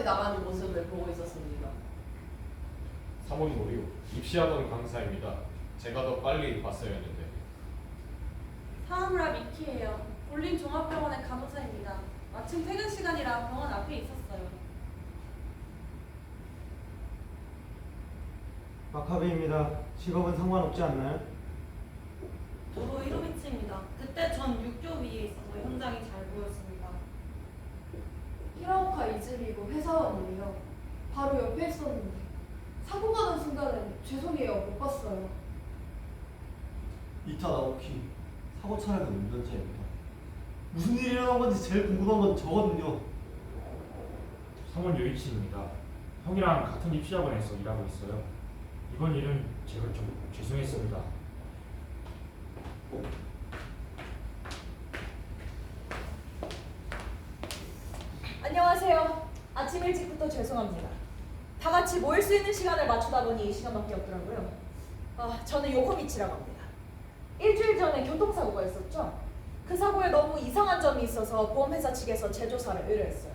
나가는 모습을 보고 있었습니다. 사모님 오리오, 입시학원 강사입니다. 제가 더 빨리 봤어야 했는데. 사하무라 미키예요. 볼린 종합병원의 간호사입니다. 마침 퇴근 시간이라 병원 앞에 있었어요. 마카베입니다. 직업은 상관없지 않나요? 저도 히로미치입니다. 그때 전 6조 위에 있어서 현장이 잘 보였습니다. 히라오카 이즈미고 회사원이에요. 바로 옆에 있었는데 사고가 난 순간은 죄송해요 못 봤어요. 이타 나오키 사고 차량의 운전자입니다. 무슨 일이 일어난 건지 제일 궁금한 건 저거든요. 성원 요이치입니다. 형이랑 같은 입시학원에서 일하고 있어요. 이번 일은 제가 좀 죄송했습니다. 안녕하세요. 아침 일찍부터 죄송합니다. 다 같이 모일 수 있는 시간을 맞추다 보니 이 시간밖에 없더라고요. 저는 요코미치라고 합니다. 일주일 전에 교통사고가 있었죠? 그 사고에 너무 이상한 점이 있어서 보험회사 측에서 재조사를 의뢰했어요.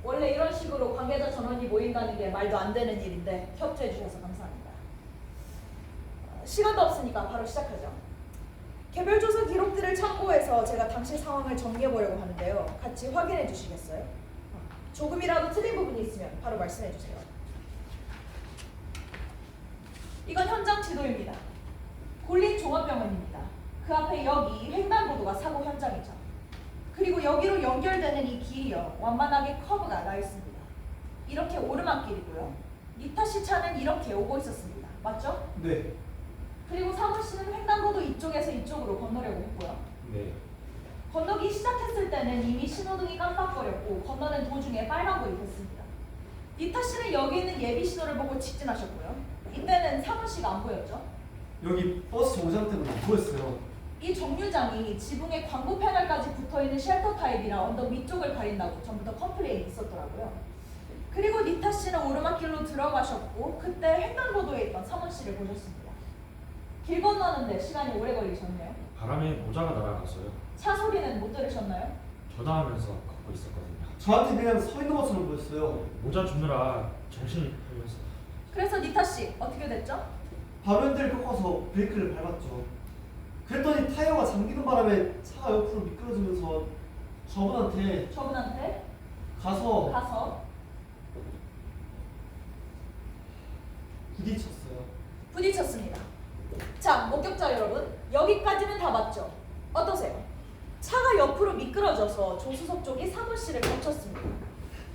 원래 이런 식으로 관계자 전원이 모인다는 게 말도 안 되는 일인데 협조해 주셔서 감사합니다. 시간도 없으니까 바로 시작하죠. 개별 조사 기록들을 참고해서 제가 당시 상황을 정리해 보려고 하는데요. 같이 확인해 주시겠어요? 조금이라도 틀린 부분이 있으면 바로 말씀해 주세요. 이건 현장 지도입니다. 골린 종합병원입니다. 그 앞에 여기 횡단보도가 사고 현장이죠. 그리고 여기로 연결되는 이 길이요. 완만하게 커브가 나 있습니다. 이렇게 오르막길이고요. 니타 씨 차는 이렇게 오고 있었습니다. 맞죠? 네. 그리고 사무 씨는 횡단보도 이쪽에서 이쪽으로 건너려고 했고요. 네. 건너기 시작했을 때는 이미 신호등이 깜빡거렸고 건너는 도중에 빨간불이 켰습니다. 니타 씨는 여기 있는 예비 신호를 보고 직진하셨고요. 이때는 사무 씨가 안 보였죠? 여기 버스 정류장 때문에 안 보였어요. 이 정류장이 지붕에 광고 패널까지 붙어있는 쉘터 타입이라 언덕 위쪽을 가린다고 전부터 컴플레인이 있었더라고요. 그리고 니타 씨는 오르막길로 들어가셨고 그때 횡단보도에 있던 사무 씨를 보셨습니다. 길 건너는데 시간이 오래 걸리셨네요. 바람에 모자가 날아갔어요. 차 소리는 못 들으셨나요? 전화하면서 걷고 있었거든요. 저한테 그냥 서 있는 것처럼 보였어요. 모자 주느라 정신이 팔려서. 그래서 니타 씨 어떻게 됐죠? 바로 핸들을 꺾어서 브레이크를 밟았죠. 그랬더니 타이어가 잠기는 바람에 차가 옆으로 미끄러지면서 저분한테 가서 부딪혔어요. 부딪혔습니다. 자, 목격자 여러분, 여기까지는 다 맞죠? 어떠세요? 차가 옆으로 미끄러져서 조수석 쪽이 사무 씨를 겹쳤습니다.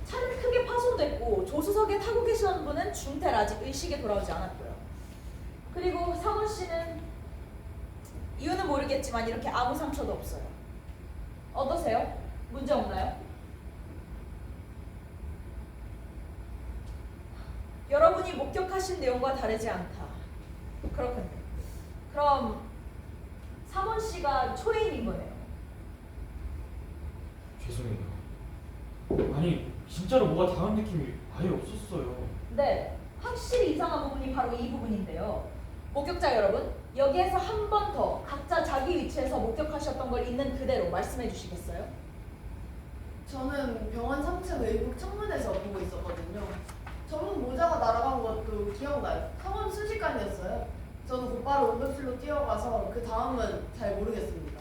차는 크게 파손됐고 조수석에 타고 계시던 분은 중태라 아직 의식에 돌아오지 않았고요. 그리고 사무 씨는 이유는 모르겠지만 이렇게 아무 상처도 없어요. 어떠세요? 문제 없나요? 여러분이 목격하신 내용과 다르지 않다. 그렇군요. 그럼 사몬 씨가 초인인 거네요. 죄송해요. 아니 진짜로 뭐가 닿은 느낌이 아예 없었어요. 네, 확실히 이상한 부분이 바로 이 부분인데요. 목격자 여러분, 여기에서 한 번 더 각자 자기 위치에서 목격하셨던 걸 있는 그대로 말씀해 주시겠어요? 저는 병원 3층 외국 창문에서 보고 있었거든요. 저는 모자가 날아간 것도 기억나요. 상원 순식간이었어요. 저는 곧바로 응급실로 뛰어가서 그 다음은 잘 모르겠습니다.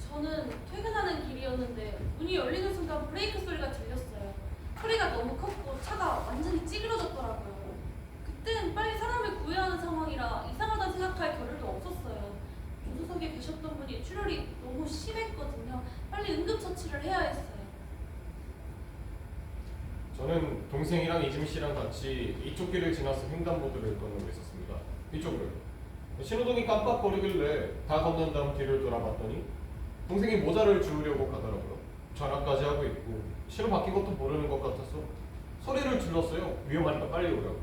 저는 퇴근하는 길이었는데 문이 열리는 순간 브레이크 소리가 들렸어요. 소리가 너무 컸고 차가 완전히 찌그러졌더라고요. 그때는 빨리 사람을 구해야 하는 상황이라 이상하다 생각할 겨를도 없었어요. 조수석에 계셨던 분이 출혈이 너무 심했거든요. 빨리 응급처치를 해야 했어요. 저는 동생이랑 이지미 씨랑 같이 이쪽 길을 지나서 횡단보도를 건너고 있었습니다. 이쪽으로요. 신호등이 깜빡거리길래 다 건넌 다음 뒤를 돌아봤더니 동생이 모자를 주우려고 가더라고요. 전화까지 하고 있고 신호 바뀐 것도 모르는 것 같아서 소리를 질렀어요. 위험하니까 빨리 오라고.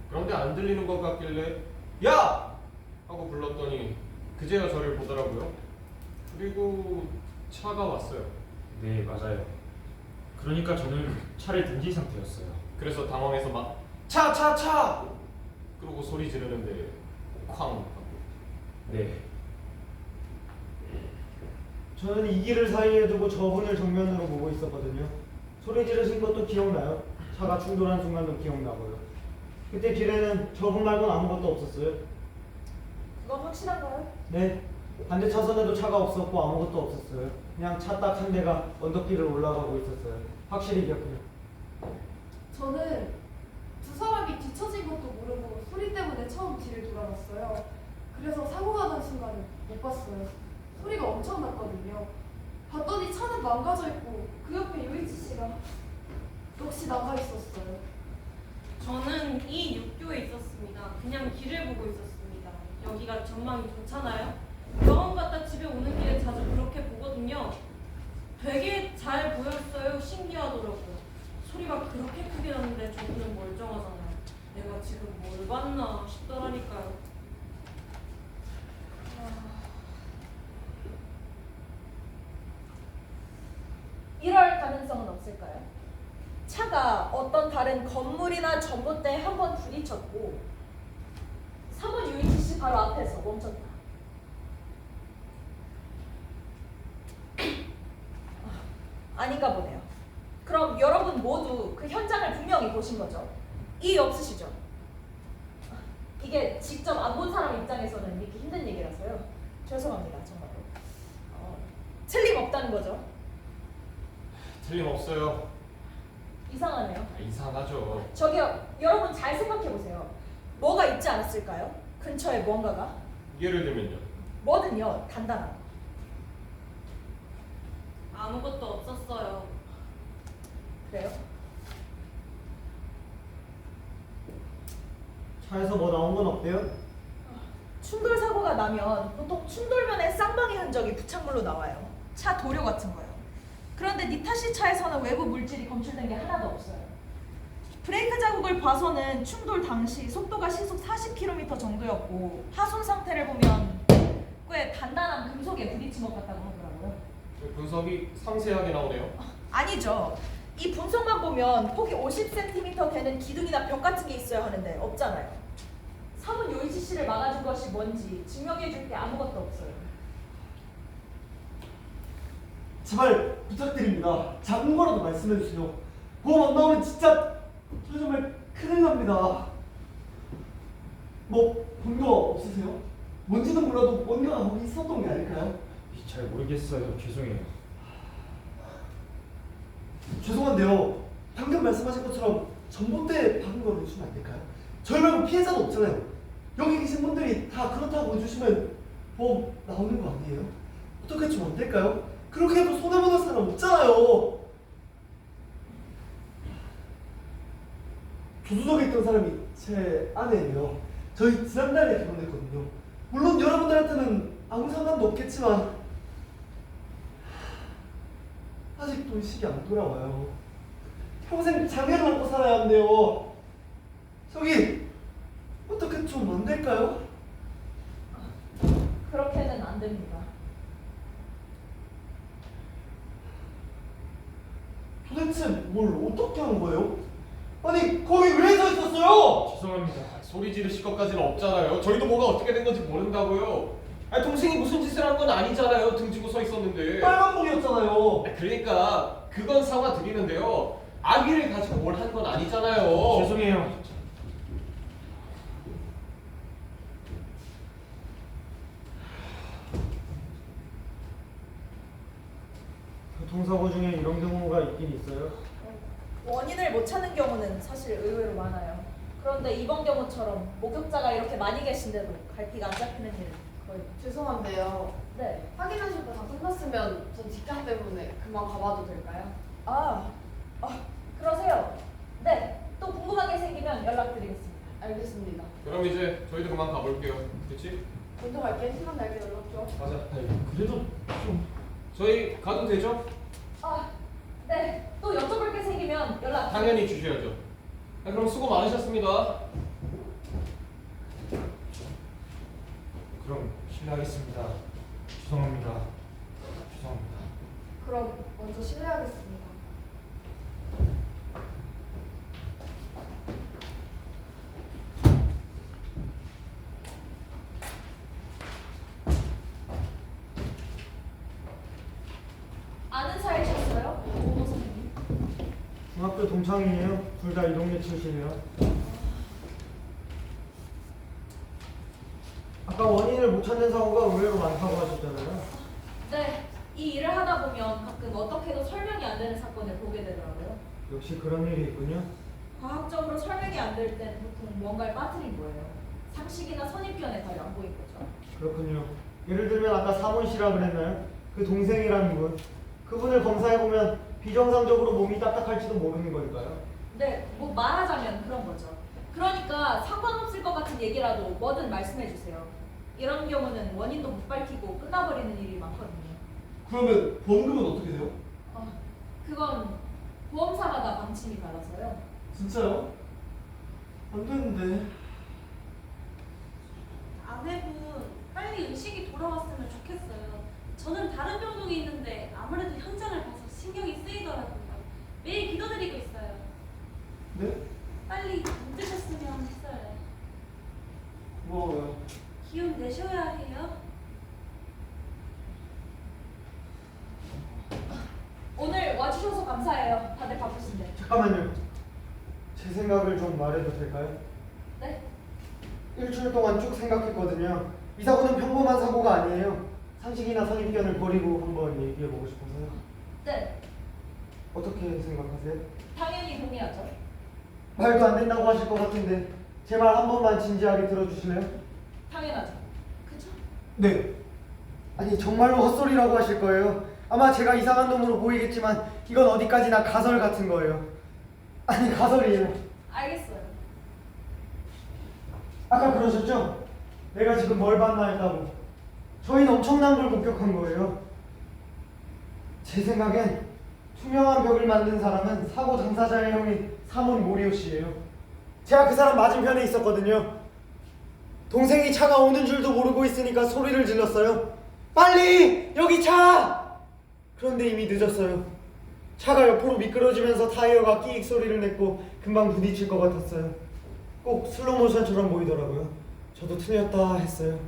그런데 안 들리는 것 같길래 야! 하고 불렀더니 그제야 저를 보더라고요. 그리고 차가 왔어요. 네 맞아요. 그러니까 저는 차를 등진 상태였어요. 그래서 당황해서 막 차! 차! 차! 그러고 소리 지르는데 쾅 하고. 네. 저는 이 길을 사이에 두고 저분을 정면으로 보고 있었거든요. 소리 지르신 것도 기억나요? 차가 충돌한 순간도 기억나고요. 그때 길에는 저분 말고는 아무것도 없었어요. 그건 확실한가요? 네, 반대 차선에도 차가 없었고 아무것도 없었어요. 그냥 차 딱 한 대가 언덕길을 올라가고 있었어요. 확실히 기억해요. 저는 두 사람이 뒤처진 것도 모르고 소리 때문에 처음 뒤를 돌아봤어요. 그래서 사고가 난 순간은 못 봤어요. 소리가 엄청 났거든요. 봤더니 차는 망가져 있고 그 옆에 요이치 씨가 역시 나가 있었어요. 저는 이 육교에 있었습니다. 그냥 길을 보고 있었습니다. 여기가 전망이 좋잖아요. 병원 갔다 집에 오는 길에 자주 그렇게 보거든요. 되게 잘 보였어요. 신기하더라고요. 소리가 그렇게 크게 났는데 저분은 멀쩡하잖아요. 내가 지금 뭘 봤나 싶더라니까요. 이럴 가능성은 없을까요? 차가 어떤 다른 건물이나 전봇대에 한번 부딪혔고 3번 유이치 씨 바로 앞에서 멈췄다. 아닌가 보네요. 그럼 여러분 모두 그 현장을 분명히 보신 거죠? 이의 없으시죠? 이게 직접 안 본 사람 입장에서는 믿기 힘든 얘기라서요. 죄송합니다, 정말로. 틀림없다는 거죠? 틀림없어요. 이상하네요. 이상하죠. 저기요, 여러분 잘 생각해 보세요. 뭐가 있지 않았을까요? 근처에 뭔가가? 예를 들면요. 뭐든요, 단단한. 아무것도 없었어요. 그래요? 차에서 뭐 나온 건 없대요? 충돌 사고가 나면 보통 충돌면에 쌍방의 흔적이 부착물로 나와요. 차 도료 같은 거요. 그런데 니타시 차에서는 외부 물질이 검출된 게 하나도 없어요. 브레이크 자국을 봐서는 충돌 당시 속도가 시속 40km 정도였고 하손 상태를 보면 꽤 단단한 금속에 부딪힌 것 같다고 하더라고요. 분석이 상세하게 나오네요. 아니죠. 이 분석만 보면 폭이 50cm 되는 기둥이나 벽 같은 게 있어야 하는데 없잖아요. 사문 요이치 씨를 막아준 것이 뭔지 증명해줄 게 아무것도 없어요. 제발 부탁드립니다. 작은 거라도 말씀해 주세요. 보험 안 나오면 진짜 저 정말 큰일 납니다. 뭐 본 거 없으세요? 뭔지는 몰라도 뭔가가 거기 있었던 게 아닐까요? 잘 모르겠어요. 죄송해요. 죄송한데요. 방금 말씀하신 것처럼 전봇대에 박은 걸 해주시면 안 될까요? 저희 말고 피해자도 없잖아요. 여기 계신 분들이 다 그렇다고 해주시면 보험 나오는 거 아니에요? 어떻게 좀 안 될까요? 그렇게 해도 손해보는 사람 없잖아요. 조수석에 있던 사람이 제 아내예요. 저희 지난달에 결혼했거든요. 물론 여러분들한테는 아무 상관도 없겠지만 아직도 의식이 안 돌아와요. 평생 장애를 안고 살아야 한대요. 저기 어떻게 좀 안 될까요? 그렇게는 안 됩니다. 도대체 뭘 어떻게 한 거예요? 아니 거기 왜 서 있었어요? 죄송합니다. 소리 지르실 것까지는 없잖아요. 저희도 뭐가 어떻게 된 건지 모른다고요. 아니, 동생이 무슨 짓을 한 건 아니잖아요. 등지고 서 있었는데. 빨간불이었잖아요. 그러니까 그건 사과 드리는데요. 아기를 가지고 뭘 한 건 아니잖아요. 죄송해요. 교통사고 중에 이런 경우가 있긴 있어요. 원인을 못 찾는 경우는 사실 의외로 많아요. 그런데 이번 경우처럼 목격자가 이렇게 많이 계신데도 갈피가 안 잡히는 일은 거의. 죄송한데요. 네. 확인하실 거 다 끝났으면 전 직장 때문에 그만 가봐도 될까요? 그러세요. 네. 또 궁금한 게 생기면 연락드리겠습니다. 알겠습니다. 그럼 이제 저희도 그만 가볼게요. 그치? 먼저 갈게요. 시간 날게 연락 줘. 맞아. 그래도 좀 저희 가도 되죠? 네. 또 여쭤볼 게 생기면 연락. 당연히 주셔야죠. 그럼 수고 많으셨습니다. 그럼 실례하겠습니다. 죄송합니다. 죄송합니다. 그럼 먼저 실례하겠습니다. 아는 사이셨어요? 오모 선생님? 동창이에요. 둘 다 이 동네 출신이에요. 아까 원인을 못 찾는 사고가 의외로 많다고 하셨잖아요. 네, 이 일을 하다 보면 가끔 어떻게도 설명이 안 되는 사건을 보게 되더라고요. 역시 그런 일이 있군요. 과학적으로 설명이 안 될 땐 보통 뭔가를 빠뜨린 거예요. 상식이나 선입견에 달려 안 보인 거죠. 그렇군요. 예를 들면 아까 사몬 씨라 그랬나요? 그 동생이라는 분. 그분을 검사해보면 비정상적으로 몸이 딱딱할지도 모르는 걸까요? 네, 뭐 말하자면 그런 거죠. 그러니까 상관없을 것 같은 얘기라도 뭐든 말씀해 주세요. 이런 경우는 원인도 못 밝히고 끝나버리는 일이 많거든요. 그러면 보험금은 어떻게 돼요? 그건 보험사마다 방침이 달라서요. 진짜요? 안 되는데. 아내분 빨리 의식이 돌아왔으면 좋겠어요. 저는 다른 병동이 있는데 아무래도 현장을 봐서 신경이 쓰이더라고요. 매일 기도드리고 있어요. 네? 빨리 힘드셨으면 했어요. 고마워요. 기운 내셔야 해요. 오늘 와주셔서 감사해요. 다들 바쁘신데. 잠깐만요. 제 생각을 좀 말해도 될까요? 네? 일주일 동안 쭉 생각했거든요. 이 사고는 평범한 사고가 아니에요. 상식이나 선입견을 버리고 한번 얘기해보고 싶어서요. 네, 어떻게 생각하세요? 당연히 동의하죠. 말도 안 된다고 하실 것 같은데 제 말 한 번만 진지하게 들어주실래요? 당연하죠. 그쵸? 네. 아니 정말로 헛소리라고 하실 거예요. 아마 제가 이상한 놈으로 보이겠지만 이건 어디까지나 가설 같은 거예요. 아니 가설이에요. 알겠어요. 아까 그러셨죠? 내가 지금 뭘 봤나 했다고. 저희는 엄청난 걸 목격한 거예요. 제 생각엔 투명한 벽을 만든 사람은 사고 당사자의 형인 사몬 모리오 씨예요. 제가 그 사람 맞은편에 있었거든요. 동생이 차가 오는 줄도 모르고 있으니까 소리를 질렀어요. 빨리! 여기 차! 그런데 이미 늦었어요. 차가 옆으로 미끄러지면서 타이어가 끼익 소리를 냈고 금방 부딪힐 것 같았어요. 꼭 슬로모션처럼 보이더라고요. 저도 틀렸다 했어요.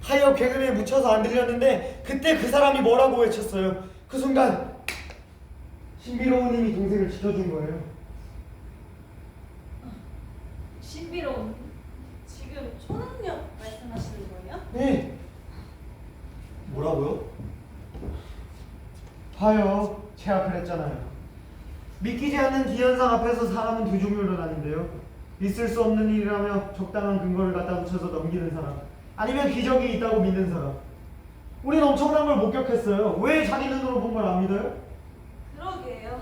타이어 괴금에 묻혀서 안 들렸는데 그때 그 사람이 뭐라고 외쳤어요. 그 순간 신비로운 힘이 동생을 지켜준 거예요. 신비로운. 지금 초능력 말씀하시는 거예요? 네. 뭐라고요? 봐요. 제가 그랬잖아요. 믿기지 않는 기현상 앞에서 사람은 두 종류로 나뉜대요. 있을 수 없는 일이라며 적당한 근거를 갖다 붙여서 넘기는 사람, 아니면 기적이 있다고 믿는 사람. 우린 엄청난 걸 목격했어요. 왜 자기 눈으로 본 걸 안 믿어요? 그러게요.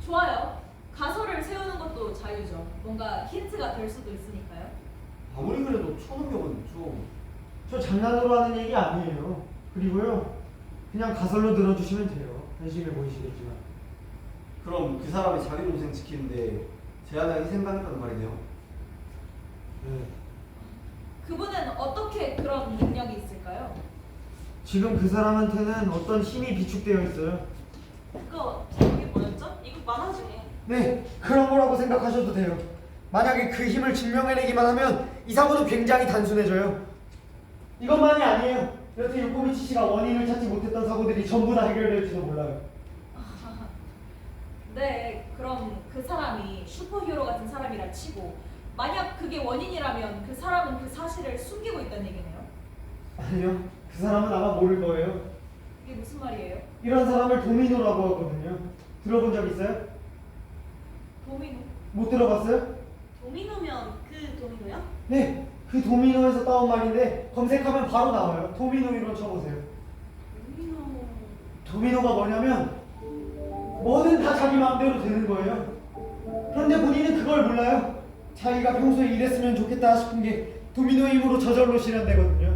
좋아요. 가설을 세우는 것도 자유죠. 뭔가 힌트가 될 수도 있으니까요. 아무리 그래도 초능력은 좀... 저 장난으로 하는 얘기 아니에요. 그리고요, 그냥 가설로 들어주시면 돼요. 한심해 보이시겠지만. 그럼 그 사람이 자기 동생 지키는데 제 하나 희생당했다는 말이네요? 네. 그분은 어떻게 그런 능력이 있을까요? 지금 그 사람한테는 어떤 힘이 비축되어 있어요. 그거 제목이 뭐였죠? 이거 만화 중에. 네, 그런 거라고 생각하셔도 돼요. 만약에 그 힘을 증명해내기만 하면 이 사고도 굉장히 단순해져요. 이것만이 아니에요. 여태 요코미치 씨가 원인을 찾지 못했던 사고들이 전부 다 해결될지도 몰라요. 네, 그럼 그 사람이 슈퍼히어로 같은 사람이라 치고 만약 그게 원인이라면 그 사람은 그 사실을 숨기고 있다는 얘기네요. 아니요, 그 사람은 아마 모를 거예요. 이게 무슨 말이에요? 이런 사람을 도미노라고 하거든요. 들어본 적 있어요? 도미노? 못 들어봤어요? 도미노면 그 도미노요? 네, 그 도미노에서 따온 말인데 검색하면 바로 나와요. 도미노 이론 쳐보세요. 도미노. 도미노가 뭐냐면 뭐든 다 자기 마음대로 되는 거예요. 그런데 본인은 그걸 몰라요. 자기가 평소에 이랬으면 좋겠다 싶은 게 도미노 힘으로 저절로 실현되거든요.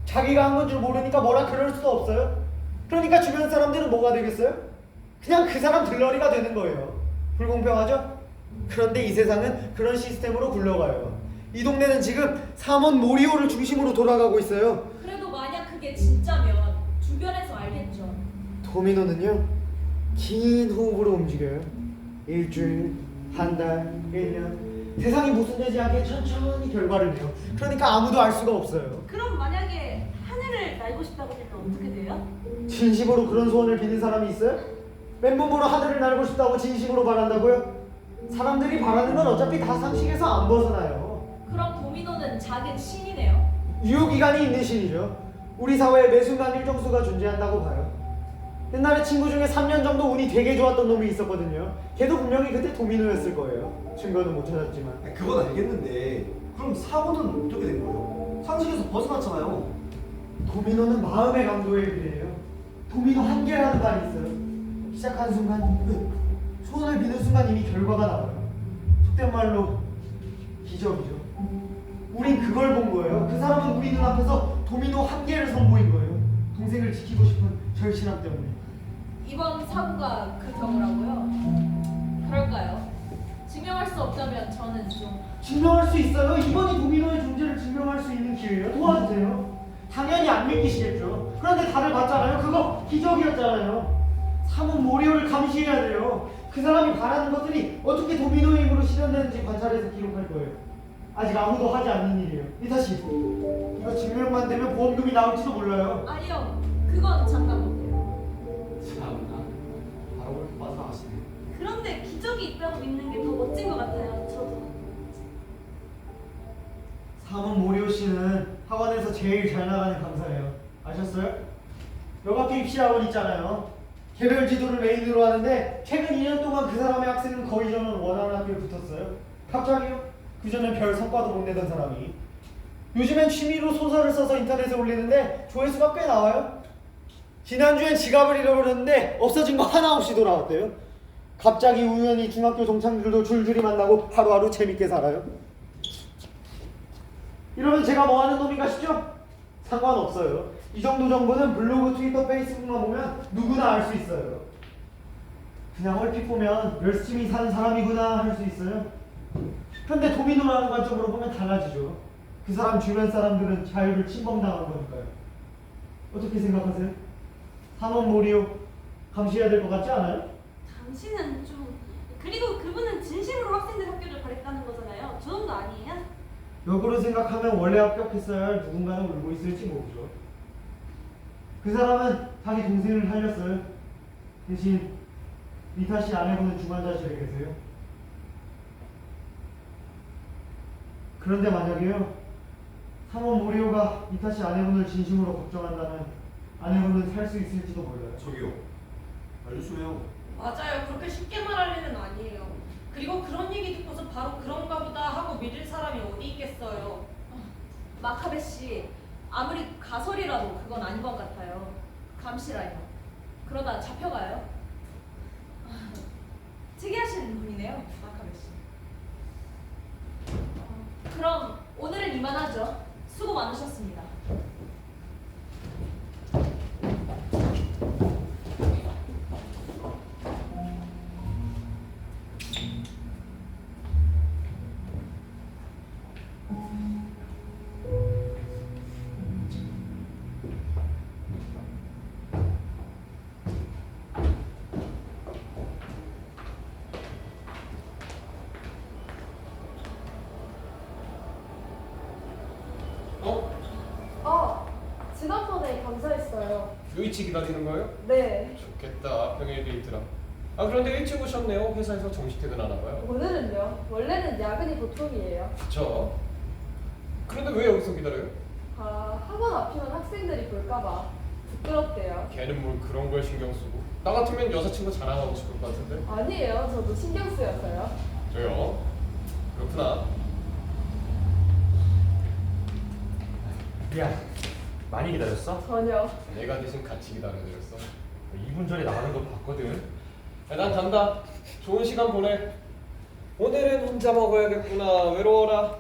자기가 한 건 줄 모르니까 뭐라 그럴 수도 없어요. 그러니까 주변 사람들은 뭐가 되겠어요? 그냥 그 사람 들러리가 되는 거예요. 불공평하죠? 그런데 이 세상은 그런 시스템으로 굴러가요. 이 동네는 지금 사몬 모리오를 중심으로 돌아가고 있어요. 그래도 만약 그게 진짜면 주변에서 알겠죠. 도미노는요, 긴 호흡으로 움직여요. 일주일, 한 달, 1년. 세상이 모순되지 않게 천천히 결과를 내요. 그러니까 아무도 알 수가 없어요. 그럼 만약에 하늘을 날고 싶다고 되면 어떻게 돼요? 진심으로 그런 소원을 비는 사람이 있어요? 맨몸으로 하늘을 날고 싶다고 진심으로 바란다고요? 사람들이 바라는 건 어차피 다 상식에서 안 벗어나요. 그럼 도미노는 작은 신이네요. 유효기간이 있는 신이죠. 우리 사회에 매 순간 일정수가 존재한다고 봐요. 옛날에 친구 중에 3년 정도 운이 되게 좋았던 놈이 있었거든요. 걔도 분명히 그때 도미노였을 거예요. 증거는 못 찾았지만. 그건 알겠는데 그럼 사고는 어떻게 된 거예요? 상식에서 벗어났잖아요. 도미노는 마음의 강도에 비례해요. 도미노 한계라는 말이 있어요. 시작한 순간, 소원을 비는 순간 이미 결과가 나와요. 속된 말로 기적이죠. 우린 그걸 본 거예요. 그 사람은 우리 눈앞에서 도미노 한계를 선보인 거예요. 동생을 지키고 싶은 절실함 때문에. 이번 사고가 그 경우라고요? 그럴까요? 증명할 수 없다면 저는 좀... 증명할 수 있어요. 이번이 도미노의 존재를 증명할 수 있는 기회예요. 도와주세요. 당연히 안 믿기시겠죠. 그런데 다들 봤잖아요. 그거 기적이었잖아요. 사문 모리오를 감시해야 돼요. 그 사람이 바라는 것들이 어떻게 도미노의 힘으로 실현되는지 관찰해서 기록할 거예요. 아직 아무도 하지 않는 일이에요. 리타씨, 이거 증명만 되면 보험금이 나올지도 몰라요. 아니요, 그건 잠깐 못해요. 참나 바로 빠져나가시네. 그런데 기적이 있다고 믿는 게 더 멋진 것 같아요. 저도. 사문 모리오 씨는 학원에서 제일 잘 나가는 강사예요. 아셨어요? 여학교 입시학원 있잖아요. 개별 지도를 메인으로 하는데 최근 2년 동안 그 사람의 학생은 거의 저는 원하는 학교에 붙었어요. 갑자기요? 그전엔 별 성과도 못 내던 사람이. 요즘엔 취미로 소설을 써서 인터넷에 올리는데 조회수가 꽤 나와요. 지난주엔 지갑을 잃어버렸는데 없어진 거 하나 없이 돌아왔대요. 갑자기 우연히 중학교 동창들도 줄줄이 만나고 하루하루 재밌게 살아요. 이러면 제가 뭐 하는 놈인가 싶죠? 상관없어요. 이 정도 정보는 블로그, 트위터, 페이스북만 보면 누구나 알 수 있어요. 그냥 얼핏 보면 열심히 사는 사람이구나 할 수 있어요. 그런데 도미노라는 관점으로 보면 달라지죠. 그 사람 주변 사람들은 자유를 침범당한 거니까요. 어떻게 생각하세요? 사몬 모리오 감시해야 될 것 같지 않아요? 당신은 좀... 그리고 그분은 진심으로 학생들 학교를 바랬다는 거잖아요. 저 정도 아니에요? 역으로 생각하면 원래 합격했어야 할 누군가는 울고 있을지 모르죠. 그 사람은 자기 동생을 살렸어요. 대신 리타 씨 아내분은 중환자실에 계세요. 그런데 만약에요, 사몬 모리오가 리타 씨 아내분을 진심으로 걱정한다면 아내분은 살 수 있을지도 몰라요. 저기요. 알려주세요. 맞아요. 그렇게 쉽게 말할 일은 아니에요. 그리고 그런 얘기 듣고서 바로 그런가 보다 하고 믿을 사람이 어디 있겠어요. 마카베 씨, 아무리 가설이라도 그건 아닌 것 같아요. 감시라뇨. 그러다 잡혀가요. 특이하신 분이네요, 마카베 씨. 그럼 오늘은 이만하죠. 수고 많으셨습니다. 지난번에 감사했어요. 요이치 기다리는 거예요? 네. 좋겠다. 평일 데이트라. 아 그런데 일찍 오셨네요. 회사에서 정시 퇴근하나 봐요. 오늘은요. 원래는 야근이 보통이에요. 그쵸? 그런데 왜 여기서 기다려요? 학원 앞이면 학생들이 볼까봐 부끄럽대요. 걔는 뭘 그런 걸 신경 쓰고. 나 같으면 여자친구 자랑하고 싶을 것 같은데. 아니에요. 저도 신경 쓰여서요. 저요? 그렇구나. 야, 많이 기다렸어? 전혀. 내가 대신 같이 기다려드렸어. 2분 전에 나가는 거 봤거든. 야, 난 간다. 좋은 시간 보내. 오늘은 혼자 먹어야겠구나. 외로워라.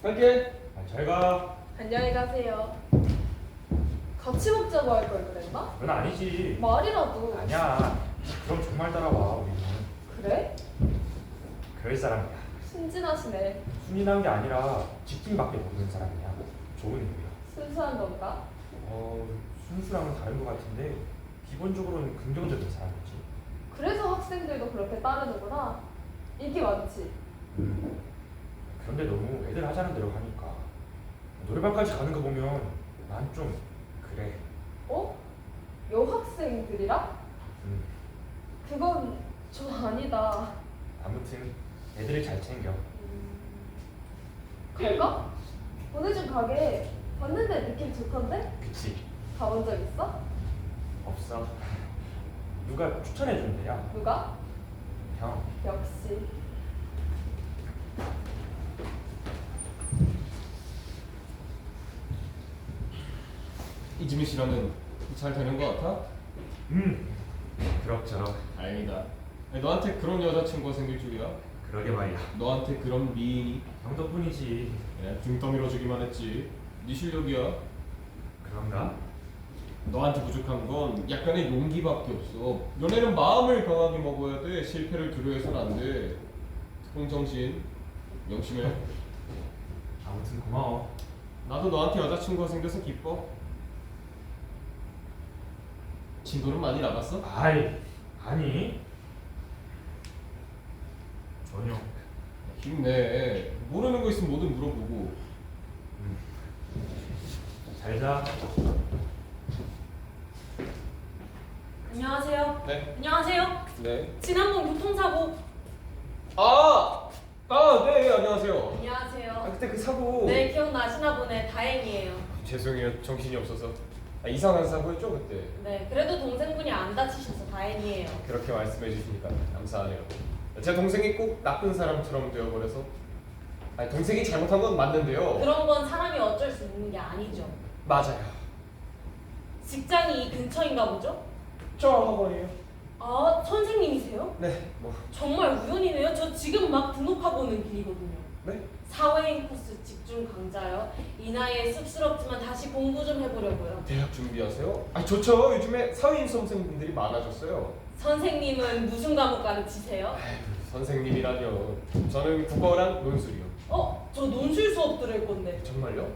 갈게. 잘 가. 안녕히 가세요. 같이 먹자고 할 걸 그랬나? 그건 아니지. 말이라도. 아니야. 그럼 정말 따라와 우리는. 그래? 그럴 사람이야. 순진하시네. 순진한 게 아니라 직진밖에 모르는 사람이야. 좋은 의미야. 순수한 건가? 순수랑은 다른 것 같은데 기본적으로는 긍정적인 사람이지. 그래서 학생들도 그렇게 따르는구나. 인기 많지. 그런데 너무 애들 하자는 대로 하니까 노래방까지 가는 거 보면 난 좀 그래. 어? 여학생들이랑? 그건 저 아니다. 아무튼 애들을 잘 챙겨. 갈까? 오늘 좀 가게 봤는데 느낌 좋던데? 그치? 가본 적 있어? 없어. 누가 추천해 준대야. 누가? 형. 역시. 이지민 씨랑은 잘 되는 것 같아? 그럭저럭. 다행이다. 아니, 너한테 그런 여자친구가 생길 줄이야? 그러게 말이야. 너한테 그런 미인이? 형 덕분이지. 그냥 등 떠밀어 주기만 했지. 네 실력이야. 그런가? 너한테 부족한 건 약간의 용기밖에 없어. 연애는 마음을 강하게 먹어야 돼. 실패를 두려워해서는 안 돼. 특공정신 명심해. 아무튼 고마워. 나도 너한테 여자친구가 생겨서 기뻐. 진도는 많이 나갔어? 아이, 아니. 전혀. 힘내. 모르는 거 있으면 뭐든 물어보고. 잘 자. 안녕하세요. 네. 안녕하세요. 네. 지난번 교통사고. 네, 안녕하세요. 안녕하세요. 그때 그 사고. 네, 기억나시나 보네. 다행이에요. 죄송해요. 정신이 없어서. 이상한 사고였죠, 그때. 네, 그래도 동생분이 안 다치셔서 다행이에요. 그렇게 말씀해 주시니까 감사하네요. 제 동생이 꼭 나쁜 사람처럼 되어버려서. 아니, 동생이 잘못한 건 맞는데요. 그런 건 사람이 어쩔 수 있는 게 아니죠. 맞아요. 직장이 이 근처인가 보죠? 저 학원이에요. 아, 선생님이세요? 네, 뭐. 정말 우연이네요. 저 지금 막 등록하고 오는 길이거든요. 네? 사회인 코스 집중 강좌요. 이 나이에 쑥스럽지만 다시 공부 좀 해보려고요. 대학 준비하세요? 좋죠. 요즘에 사회인 선생님들이 많아졌어요. 선생님은 무슨 과목 가르치세요? 아이고, 선생님이라뇨. 저는 국어랑 논술이요. 저 논술 수업 들을 건데. 정말요?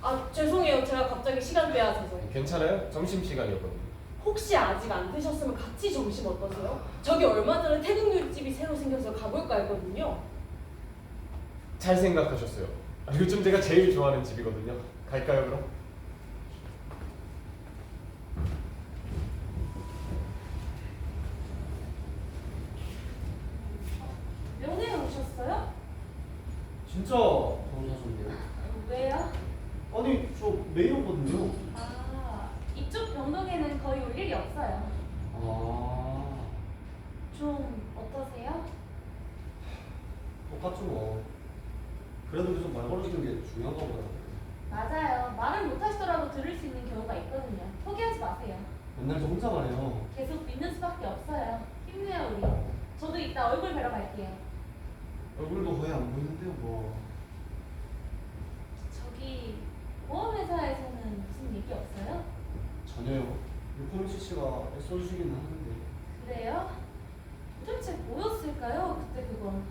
아, 죄송해요. 제가 갑자기 시간 빼앗아서. 괜찮아요? 점심시간이었거든요. 혹시 아직 안 드셨으면 같이 점심 어떠세요? 저기 얼마 전에 태국요리집이 새로 생겨서 가볼까 했거든요. 잘 생각하셨어요. 요즘 제가 제일 좋아하는 집이거든요. 갈까요, 그럼? 명예에 오셨어요? 진짜 감사하셨네요. 왜요? 아니 저 매일 오거든요. 이쪽 병동에는 거의 올 일이 없어요. 아 좀 어떠세요? 똑같죠 뭐. 그래도 계속 말 걸어주는 게 중요한가 보다. 맞아요. 말을 못하시더라도 들을 수 있는 경우가 있거든요. 포기하지 마세요. 맨날 저 혼자 말해요. 계속 믿는 수밖에 없어요. 힘내요 우리. 저도 이따 얼굴 뵈러 갈게요. 얼굴도 거의 안 보이는데요 뭐. 저기 보험회사에서는 무슨 얘기 없어요? 전혀요. 유포민수 씨가 애써주시긴 하는데. 그래요? 도대체 뭐였을까요? 그때 그건.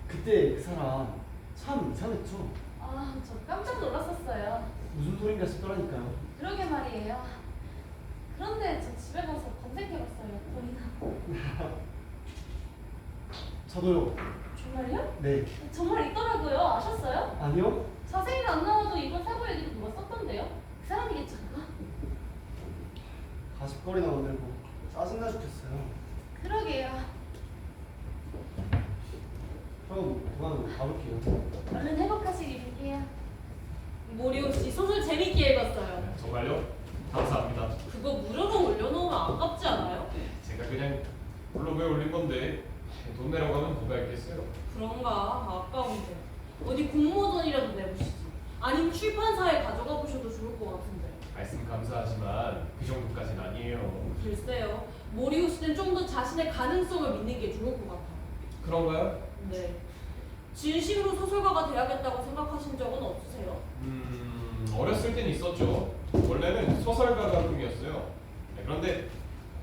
그때 그 사람 참 이상했죠. 저 깜짝 놀랐었어요. 무슨 소린가 싶더라니까요. 그러게 말이에요. 그런데 저 집에 가서 검색해봤어요. 보이나? 저도요. 정말요? 네. 정말 있더라고요. 아셨어요? 아니요? 자세히는 안 나와도 이번 사고 얘기도 누가 썼던데요? 그 사람이겠죠? 가십거리나 만들고 짜증나 죽겠어요. 그러게요. 그럼 그만 가볼게요. 얼른 회복하시길 빌게요. 모리오 씨 소설 재밌게 읽었어요. 정말요? 감사합니다. 그거 무료로 올려놓으면 아깝지 않아요? 제가 그냥 블로그에 올린 건데 돈 내라고 하면 누가 있겠어요? 그런가? 아까운데. 어디 공모전이라도 내보시지. 아니면 출판사에 가져가 보셔도 좋을 것 같은데. 말씀 감사하지만 그 정도까지는 아니에요. 글쎄요. 모리오 씨는 좀 더 자신의 가능성을 믿는 게 좋을 것 같아요. 그런가요? 네. 진심으로 소설가가 돼야겠다고 생각하신 적은 없으세요? 어렸을 땐 있었죠. 원래는 소설가가 꿈이었어요. 그런데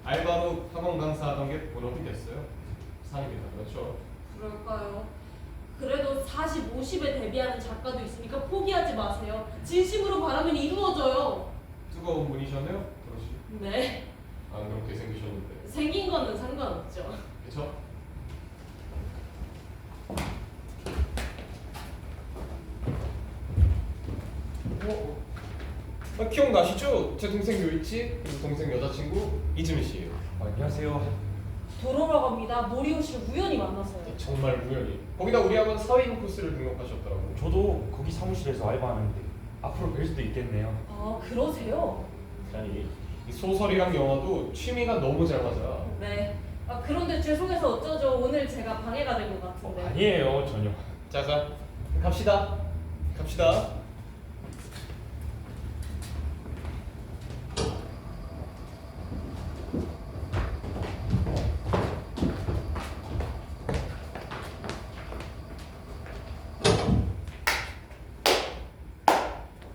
알바로 학원 강사하던 게 본업이 됐어요. 산입니다. 그렇죠. 그럴까요? 그래도 40, 50에 데뷔하는 작가도 있으니까 포기하지 마세요. 진심으로 바라면 이루어져요. 뜨거운 분이셨네요. 그러시. 네. 안 그렇게 생기셨는데. 생긴 거는 상관없죠. 그렇죠? 기억나시죠? 제 동생 요이치 그리고 동생 여자친구 이즈미 씨예요. 안녕하세요. 도로라고 합니다. 모리오 씨를 우연히 만났어요. 정말 우연히. 거기다 우리 학원 사회인 코스를 등록하셨더라고요. 저도 거기 사무실에서 알바하는데 앞으로 뵐 수도 있겠네요. 아, 그러세요? 아니 이 소설이랑 영화도 취미가 너무 잘 맞아. 네. 아, 그런데 죄송해서 어쩌죠. 오늘 제가 방해가 된 것 같은데. 아니에요, 전혀. 자 갑시다.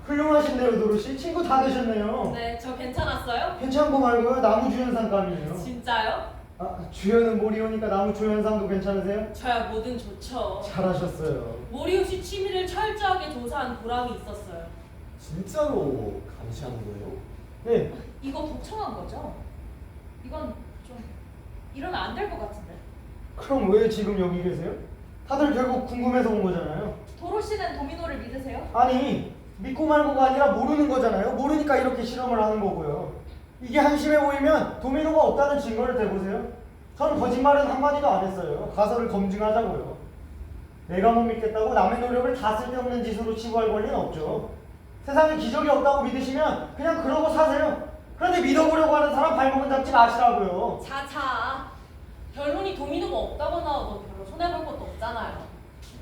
훌륭하신데요, 도로씨. 친구 다 되셨네요. 네, 저 괜찮았어요? 괜찮고 말고요. 나무 주연상감이에요. 진짜요? 아, 주연은 모리오니까 나무 주연상도 괜찮으세요? 저야 뭐든 좋죠. 잘하셨어요. 모리오 씨 취미를 철저하게 조사한 보람이 있었어요. 진짜로 감시하는 거예요? 네, 이거 독청한 거죠? 이건 좀 이러면 안 될 것 같은데. 그럼 왜 지금 여기 계세요? 다들 결국 궁금해서 온 거잖아요. 도로 씨는 도미노를 믿으세요? 아니, 믿고 말고가 아니라 모르는 거잖아요. 모르니까 이렇게 실험을 하는 거고요. 이게 한심해 보이면 도미노가 없다는 증거를 대보세요. 전 거짓말은 한마디도 안 했어요. 가설을 검증하자고요. 내가 못 믿겠다고 남의 노력을 다 쓸데없는 짓으로 치부할 권리는 없죠. 세상에 기적이 없다고 믿으시면 그냥 그러고 사세요. 그런데 믿어보려고 하는 사람 발목은 잡지 마시라고요. 자. 결론이 도미노가 없다고 나와도 별로 손해볼 것도 없잖아요.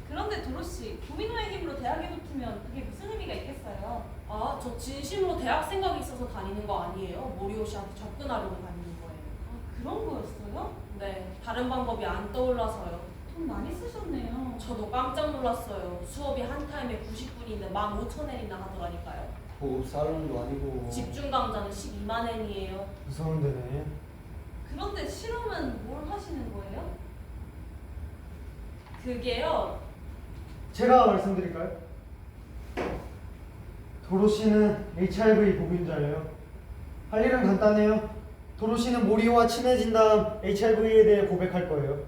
그런데 도로 씨, 도미노의 힘으로 대학에 붙으면 그게 무슨 의미가 있겠어요? 아, 저 진심으로 대학 생각이 있어서 다니는 거 아니에요. 모리오 씨한테 접근하려고 다니는 거예요. 아, 그런 거였어요? 네, 다른 방법이 안 떠올라서요. 돈 많이 쓰셨네요. 저도 깜짝 놀랐어요. 수업이 한 타임에 90분인데 15,000엔이나 하더라니까요. 고급 사람도 아니고. 집중 강좌는 12만 엔이에요. 무서운 데네. 그런데 실험은 뭘 하시는 거예요? 그게요. 제가 말씀드릴까요? 도로시는 HIV 복균자예요. 할 일은 간단해요. 도로시는 모리오와 친해진 다음 HIV에 대해 고백할 거예요.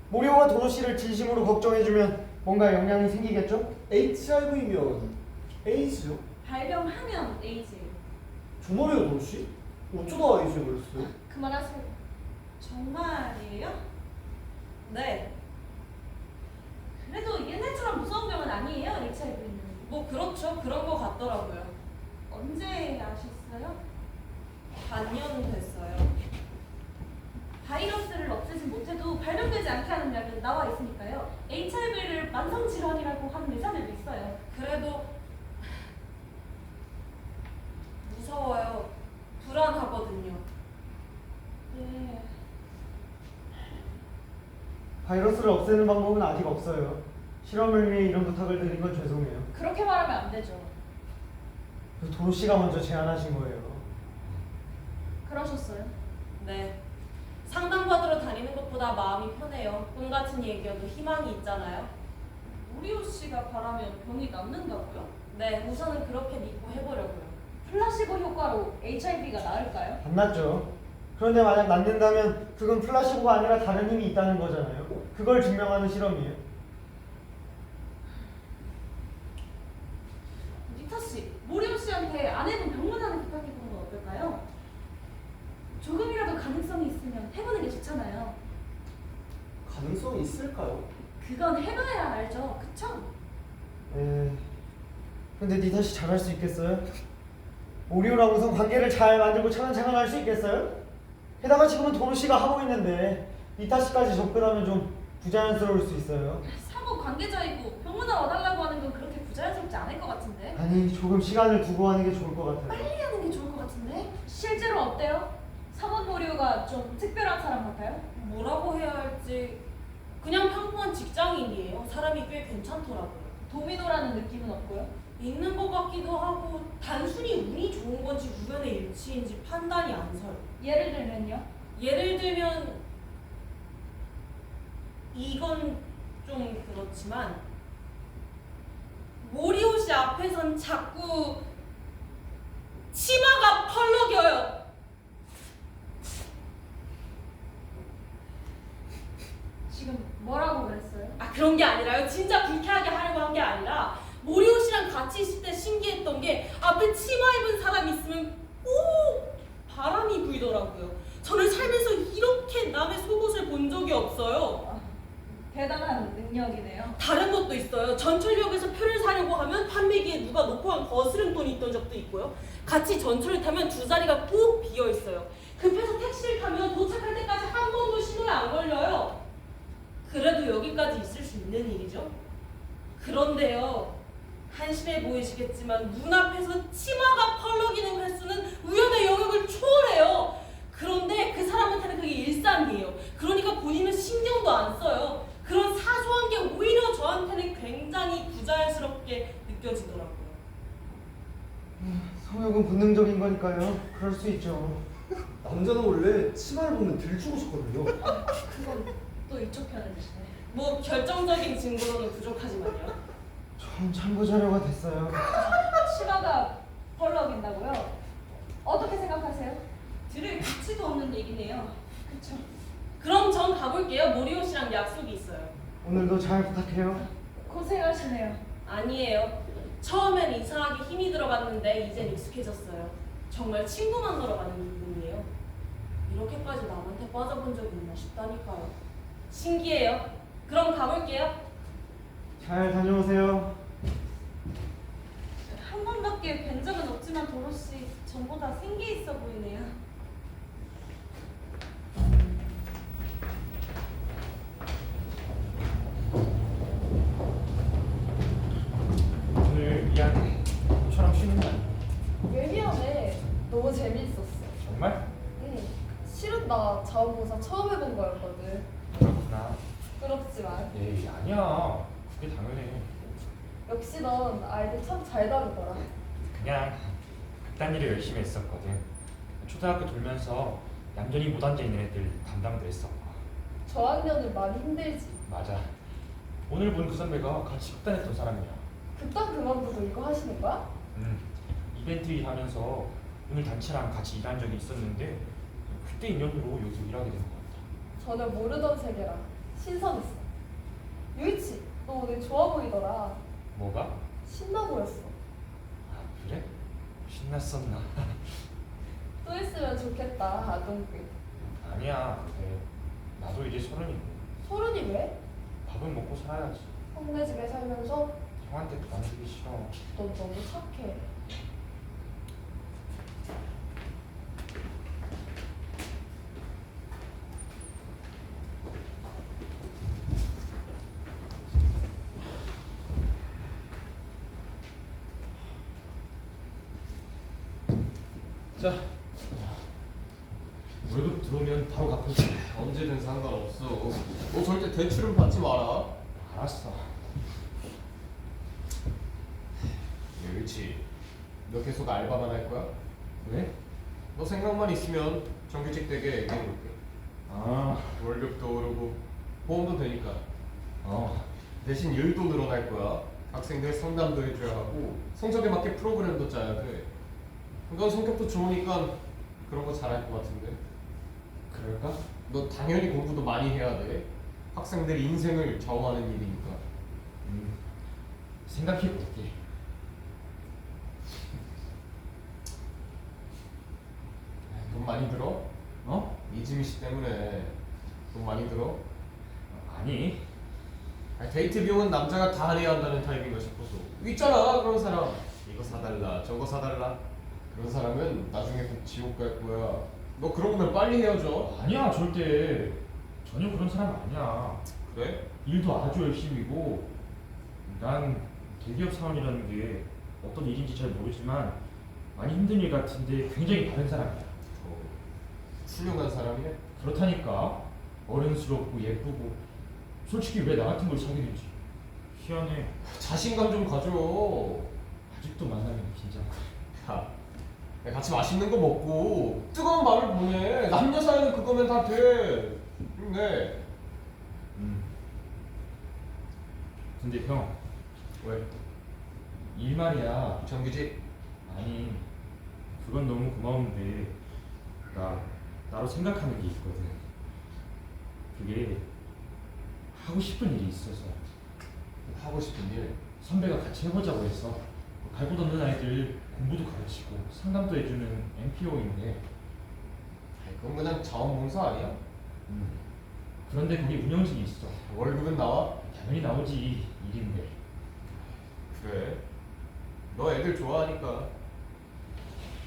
모리오가 도로시를 진심으로 걱정해주면 뭔가 영향이 생기겠죠? HIV면 에이즈요? 발병하면 에이즈예요. 정말이에요, 도로씨? 어쩌다 에이즈에 걸렸어요? 그만하세요. 정말이에요? 네, 그래도 옛날처럼 무서운 병은 아니에요, HIV는. 뭐 그렇죠. 그런 거 같더라고요. 언제 아셨어요? 반년 됐어요. 바이러스를 없애지 못해도 발병되지 않게 하는 약은 나와 있으니까요. HIV를 만성질환이라고 하는 의사들도 있어요. 그래도 무서워요. 불안하거든요. 네. 바이러스를 없애는 방법은 아직 없어요. 실험을 위해 이런 부탁을 드린 건 죄송해요. 그렇게 말하면 안 되죠. 도로시가 먼저 제안하신 거예요. 그러셨어요? 네. 상담받으러 다니는 것보다 마음이 편해요. 꿈 같은 얘기여도 희망이 있잖아요. 모리오 씨가 바라면 병이 낫는다고요? 네, 우선은 그렇게 믿고 해보려고요. 플라시보 효과로 HIV가 나을까요? 안 낫죠. 그런데 만약 낫는다면 그건 플라시보가 아니라 다른 힘이 있다는 거잖아요. 그걸 증명하는 실험이에요. 리타 씨, 모리오 씨한테 아내분 병문안을 부탁해보는 건 어떨까요? 조금이라도 가능성이 있으면 해보는 게 좋잖아요. 가능성이 있을까요? 그건 해봐야 알죠, 그쵸? 근데 니타씨 잘할 수 있겠어요? 오리오랑 우선 관계를 잘 만들고 차근차근 할 수 있겠어요? 게다가 지금은 도로시가 하고 있는데 니타씨까지 접근하면 좀 부자연스러울 수 있어요. 사고 관계자이고 병문안 와달라고 하는 건 그렇게 부자연스럽지 않을 것 같은데? 아니, 조금 시간을 두고 하는 게 좋을 것 같아요. 빨리 하는 게 좋을 것 같은데? 실제로 어때요? 사원 모리오가 좀 특별한 사람 같아요? 뭐라고 해야 할지 그냥 평범한 직장인이에요. 사람이 꽤 괜찮더라고요. 도미노라는 느낌은 없고요. 있는 것 같기도 하고 단순히 운이 좋은 건지 우연의 일치인지 판단이 안 서요. 예를 들면요? 예를 들면 이건 좀 그렇지만 모리오 씨 앞에선 자꾸 치마가 펄럭여요. 지금 뭐라고 그랬어요? 아, 그런 게 아니라요. 진짜 불쾌하게 하려고 한 게 아니라 모리오 씨랑 같이 있을 때 신기했던 게 앞에 치마 입은 사람 있으면 꼭 바람이 불더라고요. 저는 살면서 이렇게 남의 속옷을 본 적이 없어요. 대단한 능력이네요. 다른 것도 있어요. 전철역에서 표를 사려고 하면 판매기에 누가 놓고 한 거스름돈이 있던 적도 있고요. 같이 전철을 타면 두 자리가 꼭 비어 있어요. 급해서 택시를 타면 도착할 때까지 한 번도 신호에 안 걸려요. 그래도 여기까지 있을 수 있는 일이죠. 그런데요, 한심해 보이시겠지만 눈앞에서 치마가 펄럭이는 횟수는 우연의 영역을 초월해요. 그런데 그 사람한테는 그게 일상이에요. 그러니까 본인은 신경도 안 써요. 그런 사소한 게 오히려 저한테는 굉장히 부자연스럽게 느껴지더라고요. 성욕은 본능적인 거니까요. 그럴 수 있죠. 남자는 원래 치마를 보면 들추고 싶거든요. 그건 또 이쪽 편이시네. 뭐 결정적인 증거로는 부족하지만요. 전 참고 자료가 됐어요. 치마가 펄럭인다고요? 어떻게 생각하세요? 들을 가치도 없는 얘기네요. 그쵸. 그럼 전 가볼게요. 모리오 씨랑 약속이 있어요. 오늘도 잘 부탁해요. 고생하시네요. 아니에요. 처음엔 이상하게 힘이 들어갔는데 이젠 익숙해졌어요. 정말 친구 만나러 가는 기분이에요. 이렇게까지 남한테 빠져본 적이 있나 싶다니까요. 신기해요. 그럼 가볼게요. 잘 다녀오세요. 한 번밖에 뵌 적은 없지만 도로시 전보다 생기 있어 보이네요. 오늘 미안해. 저랑 쉬는 날. 왜 미안해? 너무 재밌었어. 정말? 응. 실은 나 자원봉사 처음 해본 거였거든. 그렇구나. 부끄럽지만 에이 아니야. 그게 당연해. 역시 넌 아이들 참 잘 다루더라. 그냥 그딴 일을 열심히 했었거든. 초등학교 돌면서 얌전히 못 앉아 있는 애들 담당도 했었고. 저학년은 많이 힘들지. 맞아. 오늘 본 그 선배가 같이 식단했던 사람이야. 그딴 그만두고 이거 하시는 거야? 이벤트 일하면서 오늘 단체랑 같이 일한 적이 있었는데 그때 인연으로 여기서 일하게 된 것 같아. 전혀 모르던 세계라 신선했어. 유이치, 너 오늘 좋아 보이더라. 뭐가? 신나 보였어. 아 그래? 신났었나? 또 있으면 좋겠다, 아동급. 아니야. 그래. 나도 이제 30이고 소른이 왜? 밥은 먹고 살아야지. 형네 집에 살면서 형한테 그만두기 싫어. 넌 너무 착해. 자, 월급 들어오면 바로 갚을 수 언제든 상관없어. 너 절대 대출은 받지 마라. 알았어. 그렇지. 너 계속 알바만 할 거야? 왜? 너 생각만 있으면 정규직 되게 얘기해볼게. 아, 월급도 오르고 보험도 되니까. 어. 대신 일도 늘어날 거야. 학생들 상담도 해줘야 하고 성적에 맞게 프로그램도 짜야 돼. 넌 성격도 좋으니까 그런 거 잘할 것 같은데. 그럴까? 너 당연히 공부도 많이 해야 돼. 학생들 인생을 좌우하는 일이니까. 생각해볼게. 돈 많이 들어? 어? 이지미 씨 때문에 돈 많이 들어? 아니. 데이트 비용은 남자가 다 내야 한다는 타입인가 싶어서. 있잖아 그런 사람. 이거 사달라 저거 사달라. 그런 사람은 나중에 꼭 지옥 갈 거야. 너 그런 거면 빨리 헤어져. 아니야, 절대. 전혀 그런 사람 아니야. 그래? 일도 아주 열심히고. 난 대기업 사원이라는 게 어떤 일인지 잘 모르지만 많이 힘든 일 같은데 굉장히 바른 사람이야. 훌륭한 사람이야? 그렇다니까. 어른스럽고 예쁘고. 솔직히 왜 나 같은 걸 사귀는지 희한해. 자신감 좀 가져. 아직도 만나면 긴장. 야, 같이 맛있는 거 먹고 뜨거운 밤을 보내. 남녀 사이는 그거면 다 돼. 네. 근데 형, 왜? 일 말이야. 정규직? 아니, 그건 너무 고마운데 나로 생각하는 게 있거든. 그게 하고 싶은 일이 있어서. 하고 싶은 일? 선배가 같이 해보자고 해서 갈 곳 없는 아이들 공부도 가르치고 상담도 해주는 NPO인데 그건 그냥 자원봉사 아니야? 그런데 거기 운영진이 있어. 월급은 나와? 당연히 나오지. 일인데. 그래. 너 애들 좋아하니까.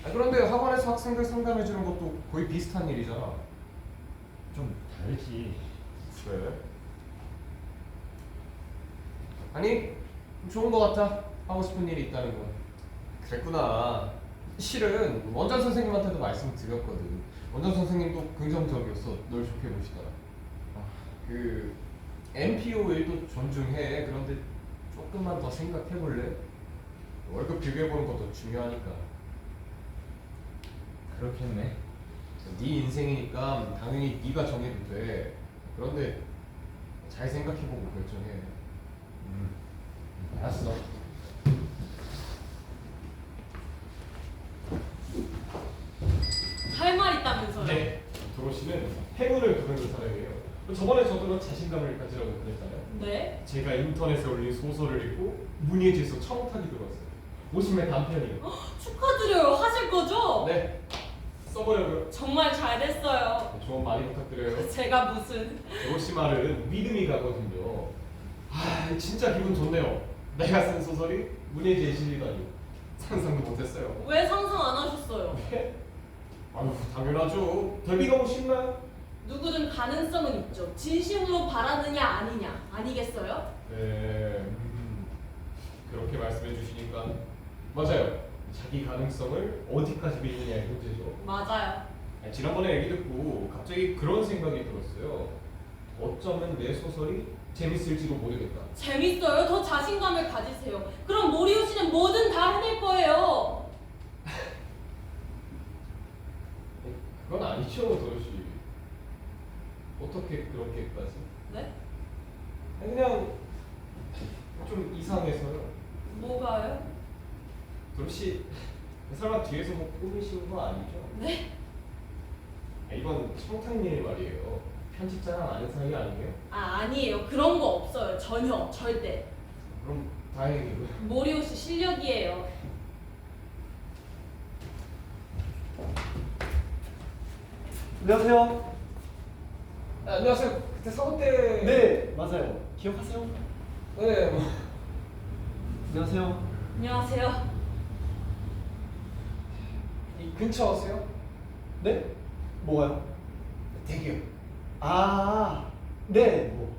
그런데 학원에서 학생들 상담해주는 것도 거의 비슷한 일이잖아. 좀 다르지. 그래? 아니, 좋은 거 같아. 하고 싶은 일이 있다는 건. 그랬구나. 실은 원장 선생님한테도 말씀드렸거든. 원장 선생님도 긍정적이었어. 널 좋게 보시더라. 그 NPO 일도 존중해. 그런데 조금만 더 생각해볼래? 월급 비교해보는 것도 중요하니까. 그렇겠네. 네 인생이니까 당연히 네가 정해도 돼. 그런데 잘 생각해보고 결정해. 알았어. 할 말 있다면서요? 네. 도로 씨는 행운을 부르는 사람이에요. 저번에 저도 자신감을 가지라고 그랬잖아요. 네? 제가 인터넷에 올린 소설을 읽고 문예지에서 청탁이 들어왔어요. 50매 단편이에요. 축하드려요. 하실 거죠? 네. 써보려고요. 정말 잘 됐어요. 조언 많이 부탁드려요. 제가 무슨 도로 씨 말은 믿음이 가거든요. 아, 진짜 기분 좋네요. 내가 쓴 소설이 문예지에 실리다니 상상도 못했어요. 왜 상상 안 하셨어요? 네? 아유, 당연하죠. 데뷔가 뭐 쉽나요? 누구든 가능성은 있죠. 진심으로 바라느냐 아니냐 아니겠어요? 네, 그렇게 말씀해 주시니까 맞아요. 자기 가능성을 어디까지 믿느냐의 문제죠. 맞아요. 지난번에 얘기 듣고 갑자기 그런 생각이 들었어요. 어쩌면 내 소설이 재밌을지도 모르겠다. 재밌어요. 더 자신감을 가지세요. 그럼 모리오 씨는 뭐든 다 해낼 거예요. 그건 아니죠, 도로시. 어떻게 그렇게까지? 네? 그냥 좀 이상해서요. 뭐가요? 도로시 설마 뒤에서 뭐 꾸미신 거 아니죠? 네? 이건 청탁일 말이에요. 편집자랑 아는 사이 아니에요? 아니에요. 그런 거 없어요. 전혀. 절대. 그럼 다행이고요. 모리오 씨 실력이에요. 안녕하세요. 안녕하세요. 그때 사고 때 네, 맞아요. 기억하세요? 네. 뭐. 안녕하세요. 안녕하세요. 이 근처세요? 네? 뭐가요? 대기요. 아, 네, 뭐.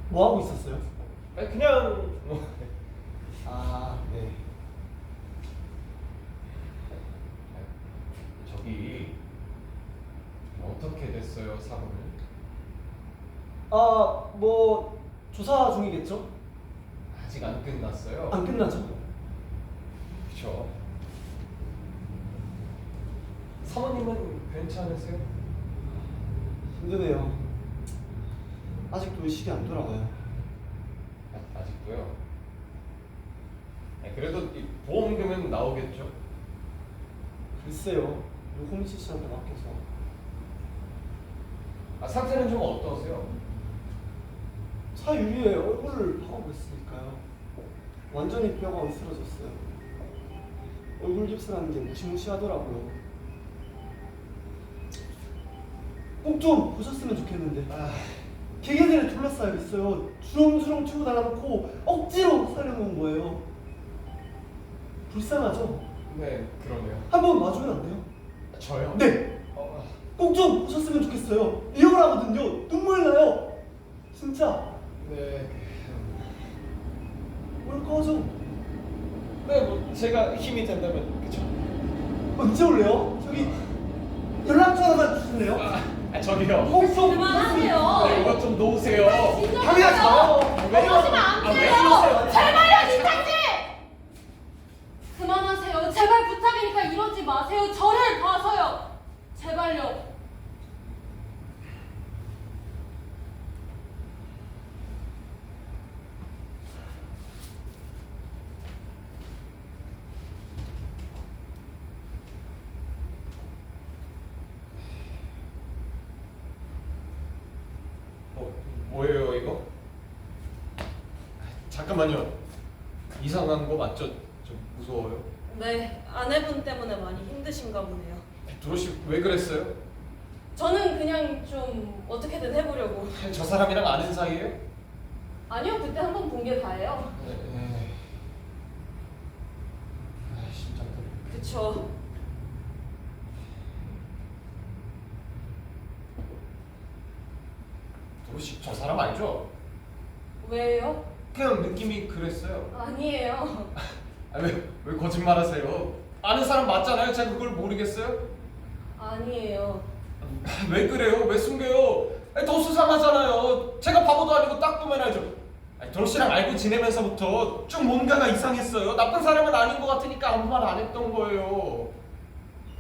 뭐 하고 있었어요? 그냥 뭐. 아, 네. 저기 어떻게 됐어요, 사고는? 아, 뭐 조사 중이겠죠? 아직 안 끝났어요. 안 끝나죠? 그렇죠. 사모님은 괜찮으세요? 힘드네요. 아직도 의식이 안 돌아가요. 아직도요? 그래도 이 보험금은 나오겠죠? 글쎄요. 홍시 씨한테 맡겨서. 상태는 좀 어떠세요? 차 유리에 얼굴을 박아고 있으니까요. 완전히 뼈가 으스러졌어요. 얼굴 깁스라는 게 무시무시하더라고요. 꼭 좀 보셨으면 좋겠는데. 기계들에 둘러싸여 있어요. 주렁주렁 치고 달라놓고 억지로 살려놓은 거예요. 불쌍하죠? 네, 그러네요. 한번 와주면 안 돼요? 저요? 네! 꼭 좀 보셨으면 좋겠어요. 리얼하거든요. 눈물 나요. 진짜. 네. 올 꺼져. 네, 뭐 제가 힘이 된다면 그쵸? 언제 올래요? 저기 연락처 하나만 주실래요? 저기요. 꼭 좀. 그만하세요. 네, 이것 좀 놓으세요. 방해하지 마요. 그러시면 안 왜 돼요. 이러세요? 제발요, 진짜지. 그만하세요. 제발 부탁이니까 이러지 마세요. 저를 봐서요. 제발요. 뭐예요 이거? 잠시만요. 이상한 거 맞죠? 좀 무서워요. 네, 아내분 때문에 많이 힘드신가 보네요. 도로시 왜 그랬어요? 저는 그냥 좀 어떻게든 해보려고. 저 사람이랑 아는 사이예요? 아니요, 그때 한 번 본 게 다예요. 심장 떨려. 그쵸. 도로시 저 사람 알죠? 왜요? 그냥 느낌이 그랬어요. 아니에요. 왜 거짓말하세요? 아는 사람 맞잖아요. 제가 그걸 모르겠어요? 아니에요. 왜 그래요? 왜 숨겨요? 더 수상하잖아요. 제가 바보도 아니고 딱 보면 알죠. 도로시랑 알고 지내면서부터 좀 뭔가가 이상했어요. 나쁜 사람은 아닌 것 같으니까 아무 말 안 했던 거예요.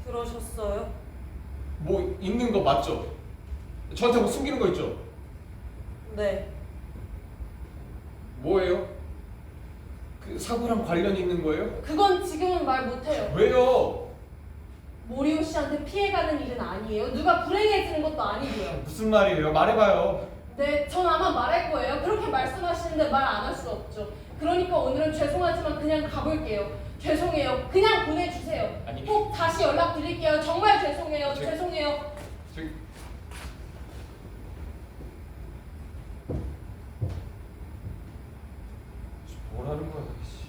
그러셨어요? 뭐 있는 거 맞죠? 저한테 뭐 숨기는 거 있죠? 네. 뭐예요? 그 사고랑 관련 있는 거예요? 그건 지금은 말 못해요. 왜요? 모리오 씨한테 피해가는 일은 아니에요. 누가 불행해지는 것도 아니고요. 무슨 말이에요? 말해봐요. 네, 전 아마 말할 거예요. 그렇게 말씀하시는데 말 안 할 수 없죠. 그러니까 오늘은 죄송하지만 그냥 가볼게요. 죄송해요. 그냥 보내주세요. 아니. 꼭 다시 연락드릴게요. 정말 죄송해요. 저- 죄송해요. 저기 뭐라는 거야? 씨.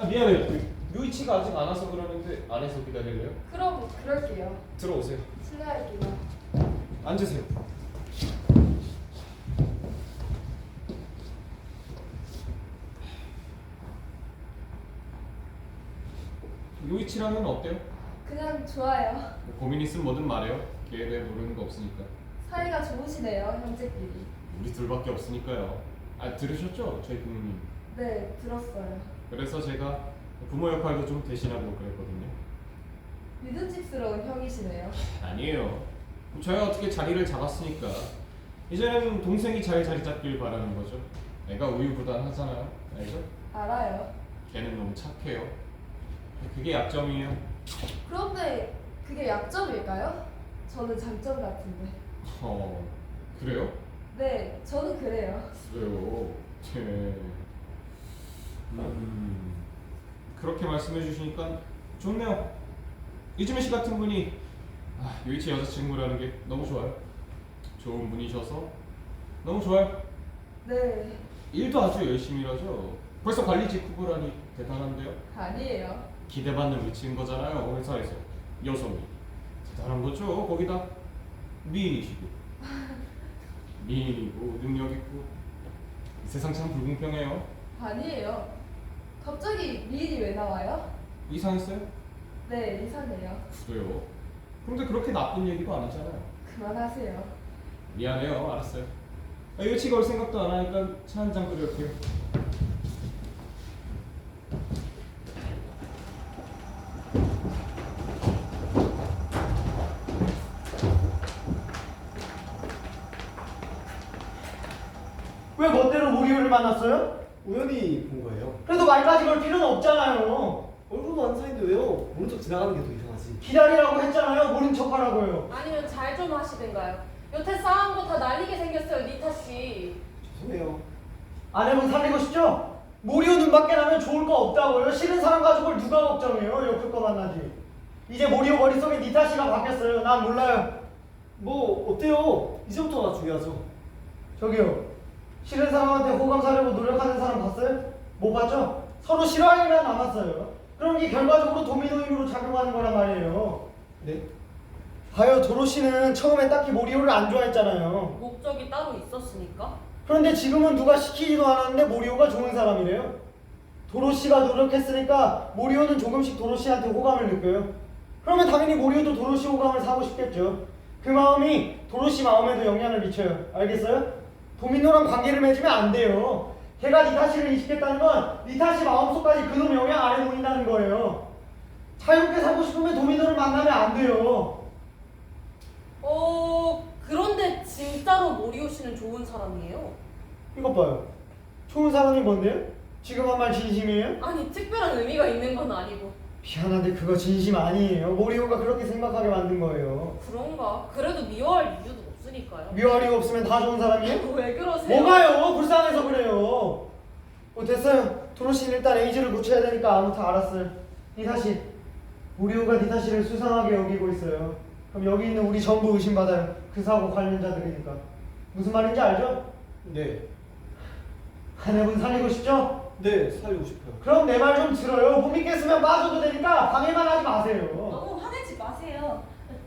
미안해요. 묘이치가 아직 안 와서 그러는데 안에서 기다릴래요? 그럼 그럴게요. 들어오세요. 실례할게요. 앉으세요. 요이치랑은 어때요? 그냥 좋아요. 고민 있으면 뭐든 말해요. 걔에 대해 모르는 거 없으니까. 사이가 좋으시네요, 형제끼리. 우리 둘밖에 없으니까요. 들으셨죠? 저희 부모님. 네, 들었어요. 그래서 제가 부모 역할도 좀 대신하고 그랬거든요. 믿음직스러운 형이시네요. 아니에요. 저희가 어떻게 자리를 잡았으니까 이제는 동생이 잘 자리 잡길 바라는 거죠. 애가 우유부단하잖아요. 알죠? 알아요. 걔는 너무 착해요. 그게 약점이에요. 그런데 그게 약점일까요? 저는 장점 같은데. 그래요? 네, 저는 그래요. 그래요. 그렇게 말씀해 주시니까 좋네요. 이주미 씨 같은 분이 요이치 여자친구라는 게 너무 좋아요. 좋은 분이셔서 너무 좋아요. 네, 일도 아주 열심히 하죠. 벌써 관리직 후보라니 대단한데요. 아니에요. 기대받는 위치인 거잖아요. 회사에서 여성이 대단한 거죠. 거기다 미인이시고 미인이고 능력 있고 이 세상 참 불공평해요. 아니에요. 갑자기 미인이 왜 나와요? 이상했어요? 네, 이상해요. 그래요. 근데 그렇게 나쁜 얘기도 아니잖아요. 그만하세요. 미안해요. 알았어요. 요치가 올 생각도 안 하니까 차 한 잔 끓여올게요. 왜 멋대로 모리오를 만났어요? 우연히 본 거예요. 그래도 말까지 걸 필요는 없잖아요. 얼굴도 아는 사이인데 왜요? 모른 척 지나가는 게 더 이상하지. 기다리라고 했잖아요. 모른 척하라고요. 아니면 잘 좀 하시든가요. 여태 쌓은 거 다 날리게 생겼어요, 니타 씨. 죄송해요. 아내분 살리고 싶죠? 모리오 눈밖에 나면 좋을 거 없다고요. 싫은 사람 가족을 누가 걱정해요? 옆을 거 만나지. 이제 모리오 머릿속에 니타 씨가 바뀌었어요. 난 몰라요. 뭐 어때요? 이제부터가 중요하죠. 저기요. 싫은 사람한테 호감 사려고 노력하는 사람 봤어요? 못 봤죠? 서로 싫어할 일만 남았어요. 그럼 이게 결과적으로 도미노 힘으로 작용하는 거란 말이에요. 네? 봐요, 도로시는 처음에 딱히 모리오를 안 좋아했잖아요. 목적이 따로 있었으니까. 그런데 지금은 누가 시키지도 않았는데 모리오가 좋은 사람이래요. 도로시가 노력했으니까 모리오는 조금씩 도로시한테 호감을 느껴요. 그러면 당연히 모리오도 도로시 호감을 사고 싶겠죠. 그 마음이 도로시 마음에도 영향을 미쳐요. 알겠어요? 도미노랑 관계를 맺으면 안 돼요. 걔가 니타시를 인식했다는 건 니타시 마음속까지 그놈 영향 아래 놓인다는 거예요. 자유롭게 살고 싶으면 도미노를 만나면 안 돼요. 그런데 진짜로 모리오 씨는 좋은 사람이에요. 이것 봐요. 좋은 사람이 뭔데요? 지금 한 말 진심이에요? 아니 특별한 의미가 있는 건 아니고. 미안한데 그거 진심 아니에요. 모리오가 그렇게 생각하게 만든 거예요. 그런가? 그래도 미워할 이유도 없으니까요. 미워할 이유 없으면 다 좋은 사람이에요? 왜 그러세요? 뭐가요? 불쌍해서 그래요. 됐어요. 도로시는 일단 에이즈를 고쳐야 되니까 아무튼 알았어요. 니타시, 모리오가 니타시를 수상하게 여기고 있어요. 그럼 여기 있는 우리 전부 의심받아요. 그 사고 관련자들이니까. 무슨 말인지 알죠? 네. 아내분 살리고 싶죠? 네, 살리고 싶어요. 그럼 내 말 좀 들어요. 못 믿겠으면 빠져도 되니까 방해만 하지 마세요. 너무 화내지 마세요.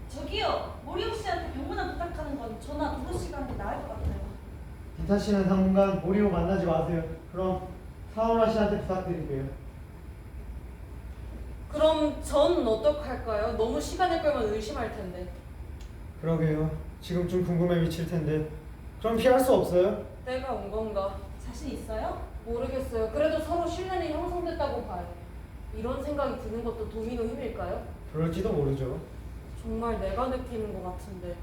저기요, 모리오 씨한테 병문안 부탁하는 건 저나 도로 씨가 하는 게 나을 것 같아요. 니타시는 당분간 모리오 만나지 마세요. 그럼 사오라 씨한테 부탁드릴게요. 그럼 전 어떡할까요? 너무 시간을 끌면 의심할 텐데. 그러게요. 지금쯤 궁금해 미칠 텐데. 그럼 피할 수 없어요? 때가 온 건가? 자신 있어요? 모르겠어요. 그래도 서로 신뢰는 형성됐다고 봐요. 이런 생각이 드는 것도 도미노 힘일까요? 그럴지도 모르죠. 정말 내가 느끼는 것 같은데.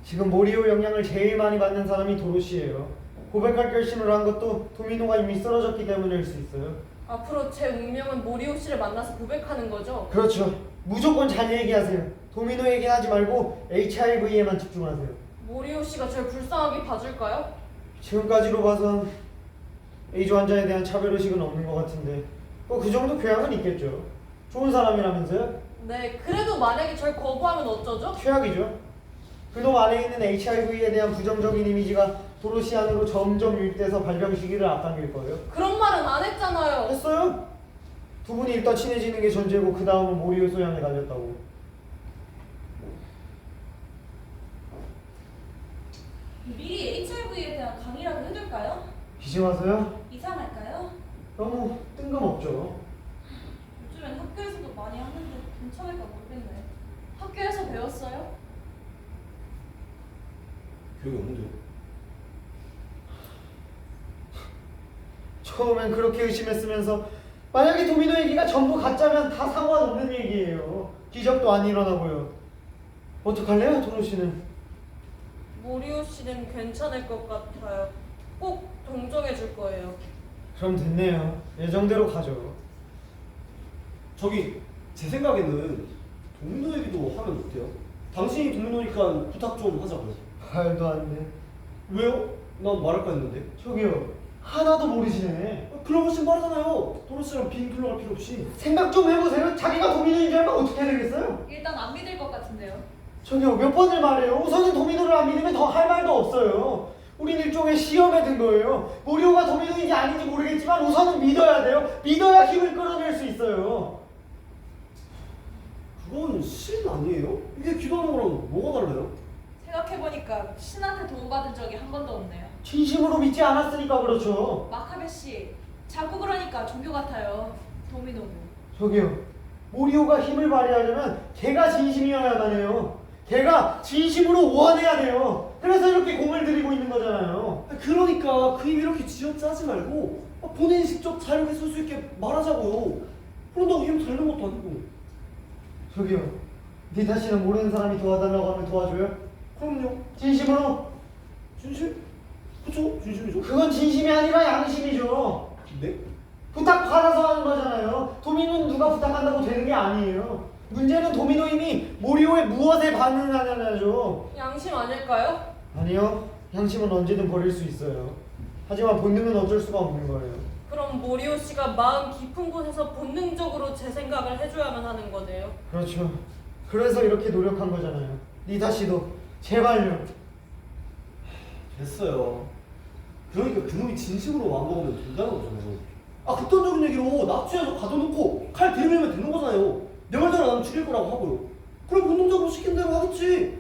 지금 모리오 영향을 제일 많이 받는 사람이 도로시예요. 고백할 결심을 한 것도 도미노가 이미 쓰러졌기 때문일 수 있어요. 앞으로 제 운명은 모리오 씨를 만나서 고백하는 거죠? 그렇죠. 무조건 잘 얘기하세요. 도미노 얘기 하지 말고 HIV에만 집중하세요. 모리오 씨가 절 불쌍하게 봐줄까요? 지금까지로 봐선 에이즈 환자에 대한 차별의식은 없는 것 같은데 그 정도 교양은 있겠죠. 좋은 사람이라면서요? 네, 그래도 만약에 절 거부하면 어쩌죠? 최악이죠. 그놈 안에 있는 HIV에 대한 부정적인 이미지가 도로시 안으로 점점 유입돼서 발병 시기를 앞당길 거예요. 그런 말은 안 했잖아요. 했어요? 두 분이 일단 친해지는 게 전제고 그 다음은 모리오 소양에 달렸다고. 미리 HIV에 대한 강의라도 해둘까요? 기심하세요? 이상할까요? 너무 뜬금없죠. 요즘엔 학교에서도 많이 하는데 괜찮을까 모르겠네. 학교에서 배웠어요? 기억이 없는데요. 처음엔 그렇게 의심했으면서 만약에 도미노 얘기가 전부 가짜면 다 상관없는 얘기예요. 기적도 안 일어나고요. 어떡할래요, 도로시는? 모리오 씨는 괜찮을 것 같아요. 꼭 동정해 줄 거예요. 그럼 됐네요. 예정대로 가죠. 저기 제 생각에는 도미노 얘기도 하면 어때요? 당신이 도미노니까 부탁 좀 하자고요. 말도 안 돼. 왜요? 난 말할까 했는데. 저기요. 하나도 모르시네. 그럼 훨씬 빠르잖아요. 도로시랑 빙 둘러갈 필요 없이. 생각 좀 해보세요. 자기가 도미노인 줄 알면 어떻게 되겠어요? 일단 안 믿을 것 같은데요. 저기요. 몇 번을 말해요. 우선은 도미노를 안 믿으면 더 할 말도 없어요. 우린 일종의 시험에 든 거예요. 모리오가 도미노인지 아닌지 모르겠지만 우선은 믿어야 돼요. 믿어야 힘을 끌어낼 수 있어요. 그건 신 아니에요? 이게 기도하는 거랑 뭐가 달라요? 생각해보니까 신한테 도움받은 적이 한 번도 없네요. 진심으로 믿지 않았으니까 그렇죠. 마카베 씨, 자꾸 그러니까 종교 같아요. 도미노는. 저기요. 모리오가 힘을 발휘하려면 걔가 진심이어야만 해요. 걔가 진심으로 원해야 돼요. 그래서 이렇게 공을 들이고 있는 거잖아요. 그러니까 그 입 이렇게 쥐어짜지 말고 본인이 직접 자유롭게 쓸 수 있게 말하자고요. 그런다고 힘 달는 것도 아니고. 저기요. 니타 씨는 모르는 사람이 도와달라고 하면 도와줘요? 그럼요. 진심으로? 진심? 그쵸? 진심이죠. 그건 진심이 아니라 양심이죠. 네? 부탁 받아서 하는 거잖아요. 도미노는 누가 부탁한다고 되는 게 아니에요. 문제는 도미노임이 모리오의 무엇에 반응하냐죠. 양심 아닐까요? 아니요. 양심은 언제든 버릴 수 있어요. 하지만 본능은 어쩔 수가 없는 거예요. 그럼 모리오 씨가 마음 깊은 곳에서 본능적으로 제 생각을 해줘야만 하는 거네요. 그렇죠. 그래서 이렇게 노력한 거잖아요. 니타 씨도 제발요. 됐어요. 그러니까 그놈이 진심으로 마음먹으면 된다는 거잖아요. 극단적인 얘기로 납치해서 가둬놓고 칼 들이밀면 되는 거잖아요. 내 말대로 안 하면 죽일 거라고 하고요. 그럼 본능적으로 시킨 대로 하겠지.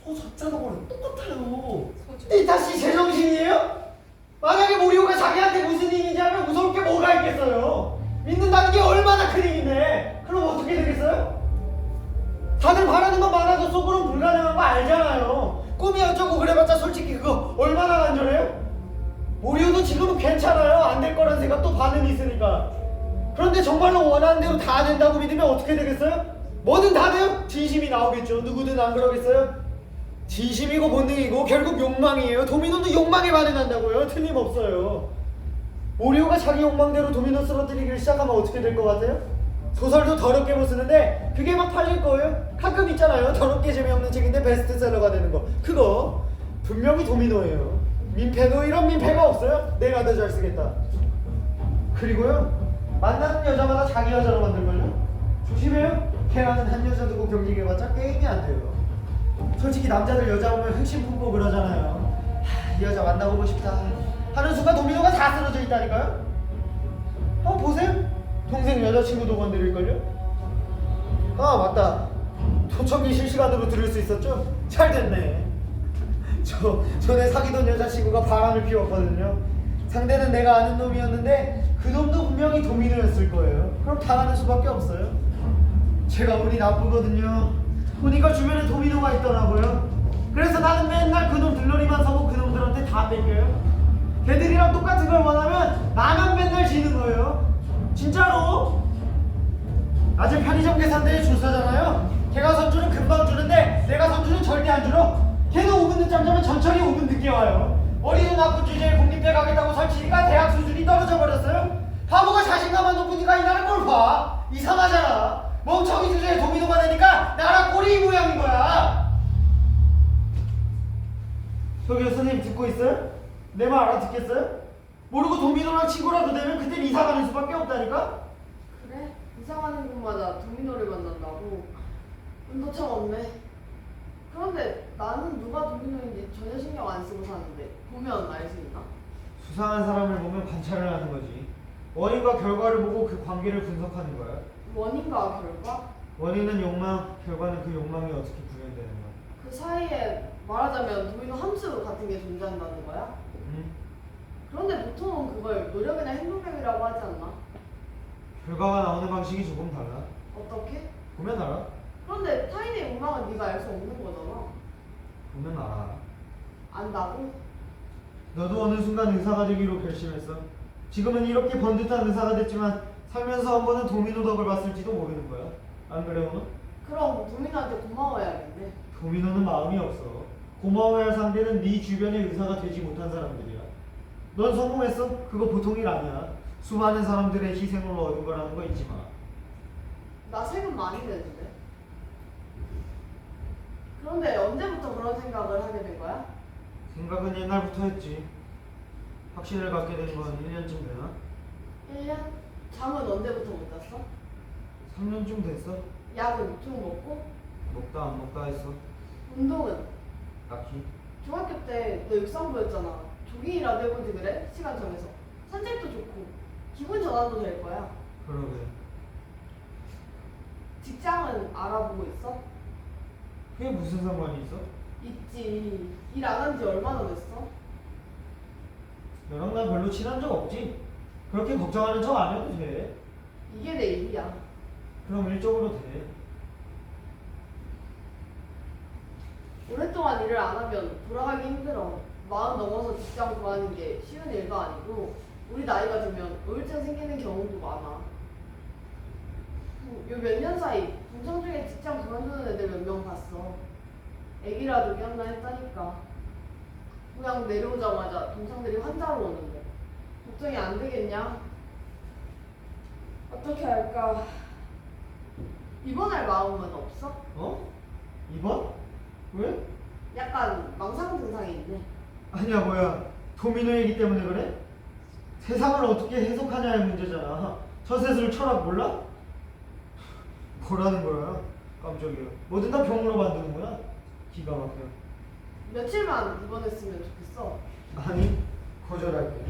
소 작자는 거랑 똑같아요. 니타 씨 제정신이에요? 만약에 모리오가 자기한테 무슨 일인지 하면 무서울 게 뭐가 있겠어요? 믿는다는 게 얼마나 큰 힘인데. 그럼 어떻게 되겠어요? 다들 바라는 건 많아도 속으로는 불가능한 거 알잖아요. 꿈이 어쩌고 그래봤자 솔직히 그거 얼마나 간절해요? 모리오도 지금은 괜찮아요. 안 될 거란 생각도 반은 있으니까. 그런데 정말로 원하는 대로 다 된다고 믿으면 어떻게 되겠어요? 뭐든 다 돼요? 진심이 나오겠죠. 누구든 안 그러겠어요? 진심이고 본능이고 결국 욕망이에요. 도미노도 욕망에 반응한다고요. 틀림없어요. 오리오가 자기 욕망대로 도미노 쓰러뜨리기를 시작하면 어떻게 될 것 같아요? 소설도 더럽게 못 쓰는데 그게 막 팔릴 거예요? 가끔 있잖아요. 더럽게 재미없는 책인데 베스트셀러가 되는 거. 그거 분명히 도미노예요. 민폐도 이런 민폐가 없어요. 내가 더 잘 쓰겠다. 그리고요, 만나는 여자마다 자기 여자로 만들걸요? 조심해요. 걔랑은 한 여자 두고 경쟁해봤자 게임이 안 돼요. 솔직히 남자들 여자 오면 흑심 품고 그러잖아요. 이 여자 만나보고 싶다 하는 순간 도미노가 다 쓰러져 있다니까요. 보세요. 동생 여자친구도 건드릴걸요? 아 맞다. 도청기 실시간으로 들을 수 있었죠? 잘 됐네. 전에 사귀던 여자친구가 바람을 피웠거든요. 상대는 내가 아는 놈이었는데 그 놈도 분명히 도미노였을 거예요. 그럼 당하는 수밖에 없어요. 제가 운이 나쁘거든요. 보니까 주변에 도미노가 있더라고요. 그래서 나는 맨날 그놈 들러리만 서고 그놈들한테 다 뺏겨요. 걔들이랑 똑같은 걸 원하면 나만 맨날 지는 거예요. 진짜로. 아직 편의점 계산대에 줄 서잖아요. 걔가 선주는 금방 주는데 내가 선주는 절대 안 줄어. 걔는 5분 늦잠 자면 천천히 5분 늦게 와요. 어린이 나쁜 주제에 국립대 가겠다고 설치니까 대학 수준이 떨어져 버렸어요. 바보가 자신감만 높으니까 이 나라 꼴 봐. 이상하잖아. 멍청이 주제에 도미노가 되니까 나라 꼴이 이 모양인 거야. 저기요, 선생님 듣고 있어요? 내 말 알아듣겠어요? 모르고 도미노랑 친구라도 되면 그땐 이사 가는 수밖에 없다니까? 그래? 이사 가는 곳마다 도미노를 만난다고? 운도 참 없네. 그런데 나는 누가 도미노인지 전혀 신경 안 쓰고 사는데 보면 알 수 있나? 수상한 사람을 보면 관찰을 하는 거지. 원인과 결과를 보고 그 관계를 분석하는 거야. 원인과 결과? 원인은 욕망, 결과는 그 욕망이 어떻게 구현되는 거야. 그 사이에 말하자면 도미노 함수 같은 게 존재한다는 거야? 응? 그런데 보통은 그걸 노력이나 행동력이라고 하지 않나? 결과가 나오는 방식이 조금 달라. 어떻게? 보면 알아. 그런데 타인의 욕망은 네가 알 수 없는 거잖아. 보면 알아. 안다고? 너도 어느 순간 의사가 되기로 결심했어. 지금은 이렇게 번듯한 의사가 됐지만 살면서 한 번은 도미노 덕을 봤을지도 모르는 거야. 안 그래, 오늘? 그럼 도미노한테 고마워해야겠네. 도미노는 마음이 없어. 고마워할 상대는 네 주변의 의사가 되지 못한 사람들이야. 넌 성공했어. 그거 보통 일 아니야. 수많은 사람들의 희생으로 얻은 거라는 거 잊지 마. 나 세금 많이 내는데. 그런데 언제부터 그런 생각을 하게 된 거야? 생각은 옛날부터 했지. 확신을 갖게 된 건 1년쯤 되나? 1년? 잠은 언제부터 못 잤어? 3년쯤 됐어. 약은 좀 먹고? 먹다 안 먹다 했어. 운동은? 딱히. 중학교 때 너 육상부였잖아. 조깅이라도 해보지 그래? 시간 정해서. 산책도 좋고 기분 전환도 될 거야. 그러게. 직장은 알아보고 있어? 그게 무슨 상관이 있어? 있지. 일 안 한 지 얼마나 됐어? 너랑 나 별로 친한 적 없지? 그렇게 걱정하는 척 안 해도 돼. 이게 내 일이야. 그럼 일적으로 돼. 오랫동안 일을 안 하면 돌아가기 힘들어. 40 넘어서 직장 구하는 게 쉬운 일도 아니고 우리 나이가 들면 우울증 생기는 경우도 많아. 요 몇 년 사이 동창 중에 직장 그만두는 애들 몇 명 봤어. 애기라도 꼈나 했다니까. 고향 내려오자마자 동창들이 환자로 오는데 걱정이 안 되겠냐? 어떻게 할까? 입원할 마음은 없어? 어? 이번? 왜? 약간 망상 증상이 있네. 아니야 뭐야. 도미노 얘기 때문에 그래? 세상을 어떻게 해석하냐의 문제잖아. 처세술 철학 몰라? 뭐라는 거야? 깜짝이야. 뭐든 다 병으로 만드는 거야? 기가 막혀. 며칠만 입원했으면 좋겠어. 아니 거절할게.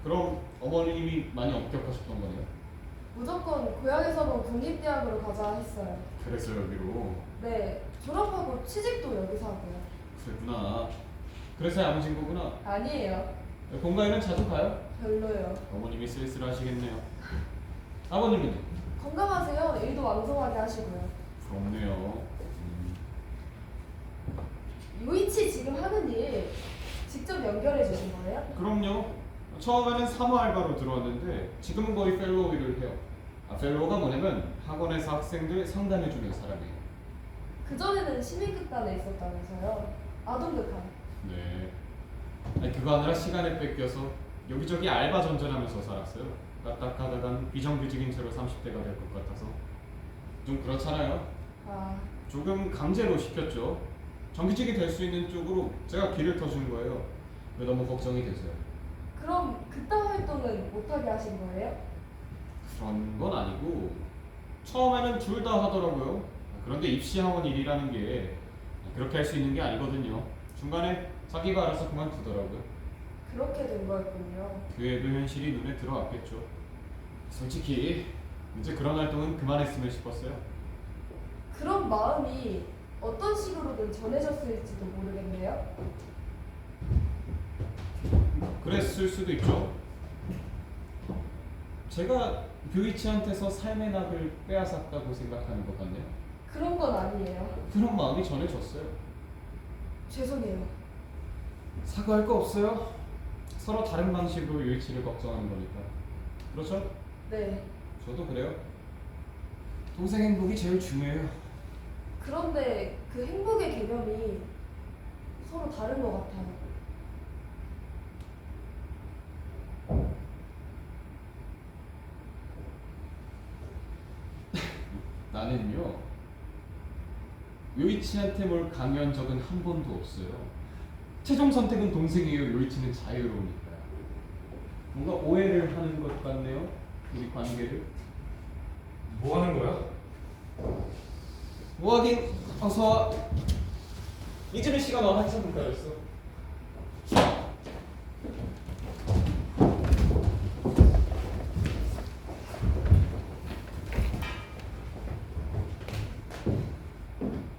그럼 어머님이 많이 엄격하셨던 거네요? 무조건 고향에서는 국립대학으로 가자 했어요. 그래서 여기로. 네, 졸업하고 취직도 여기서 하고요. 그랬구나. 그래서 야무진 거구나. 아니에요. 본가에는 자주 가요? 별로요. 어머님이 쓸쓸하시겠네요. 아버님은? 건강하세요. 일도 왕성하게 하시고요. 부럽네요. 요이치 지금 하는 일 직접 연결해 주신 거예요? 그럼요. 처음에는 사무 알바로 들어왔는데 지금은 거의 펠로우 일을 해요. 펠로우가 뭐냐면 학원에서 학생들 상담해주는 사람이에요. 그전에는 시민극단에 있었다면서요. 아동극단. 네. 아니, 그거 하느라 시간을 뺏겨서 여기저기 알바 전전하면서 살았어요. 까딱하다간 비정규직인 채로 30대가 될 것 같아서 좀 그렇잖아요. 아, 조금 강제로 시켰죠. 정규직이 될 수 있는 쪽으로 제가 길을 터준 거예요. 왜 너무 걱정이 되세요? 그럼 그딴 활동은 못하게 하신 거예요? 그런 건 아니고 처음에는 둘 다 하더라고요. 그런데 입시학원 일이라는 게 그렇게 할 수 있는 게 아니거든요. 중간에 자기가 알아서 그만두더라고요. 그렇게 된 거였군요. 그에도 현실이 눈에 들어왔겠죠. 솔직히 이제 그런 활동은 그만했으면 싶었어요. 그런 마음이 어떤 식으로든 전해졌을지도 모르겠네요. 그랬을 수도 있죠. 제가 뷰이치한테서 삶의 낙을 빼앗았다고 생각하는 것 같네요. 그런 건 아니에요. 그런 마음이 전해졌어요. 죄송해요. 사과할 거 없어요. 서로 다른 방식으로 뷰이치를 걱정하는 거니까. 그렇죠? 네. 저도 그래요. 동생 행복이 제일 중요해요. 그런데 그 행복의 개념이 서로 다른 것 같아요. 나는요, 요이치한테 뭘 강요한 적은 한 번도 없어요. 최종 선택은 동생이에요. 요이치는 자유로우니까요. 뭔가 오해를 하는 것 같네요. 우리 관계를. 뭐 하는 거야? 뭐 하긴 어서 와. 이즈미 씨가 너 한참 분가였어.